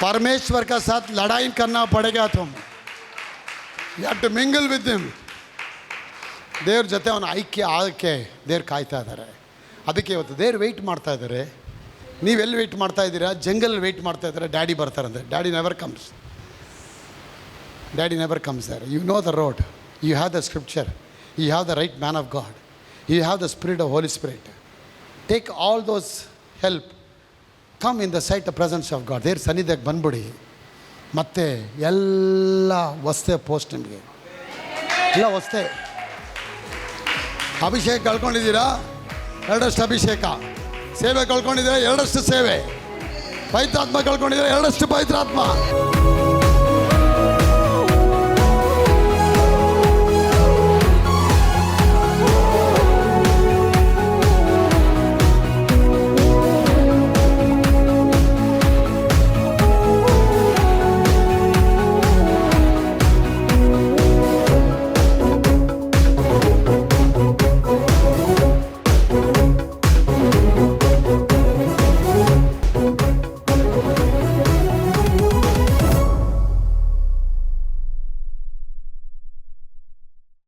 परमेश्वर का साथ लड़ाई करना पड़ेगा तुम. You have to mingle with him. ದೇವ್ರ ಜೊತೆ ಅವನ ಐಕ್ಯ ಆಗಕ್ಕೆ ದೇವ್ರು ಕಾಯ್ತಾ ಇದ್ದಾರೆ. ಅದಕ್ಕೆ ಇವತ್ತು ದೇವ್ರು ವೆಯ್ಟ್ ಮಾಡ್ತಾ ಇದ್ದಾರೆ. ನೀವೆಲ್ಲಿ ವೆಯ್ಟ್ ಮಾಡ್ತಾ ಇದ್ದೀರಾ? ಜಂಗಲ್ ವೆಯ್ಟ್ ಮಾಡ್ತಾ ಇದ್ದಾರೆ. ಡ್ಯಾಡಿ ಬರ್ತಾರಂತೆ. Daddy never comes. Daddy never comes there. You know the road, you have the scripture, you have the right man of God, you have the spirit of holy spirit. Take all those help, come in the sight the presence of God. ದೇವ್ರ ಸನ್ನಿಧಿಗೆ ಬಂದ್ಬಿಡಿ, ಮತ್ತೆ ಎಲ್ಲ ಹೊಸ್ತೆ post ನಿಮಗೆ ಎಲ್ಲ ಹೊಸ್ತೆ. ಅಭಿಷೇಕ ಕಳ್ಕೊಂಡಿದ್ದೀರಾ? ಎರಡಷ್ಟು ಅಭಿಷೇಕ. ಸೇವೆ ಕಳ್ಕೊಂಡಿದ್ದೀರಾ? ಎರಡಷ್ಟು ಸೇವೆ. ಪವಿತ್ರಾತ್ಮ ಕಳ್ಕೊಂಡಿದ್ದೀರಾ? ಎರಡಷ್ಟು ಪವಿತ್ರಾತ್ಮ.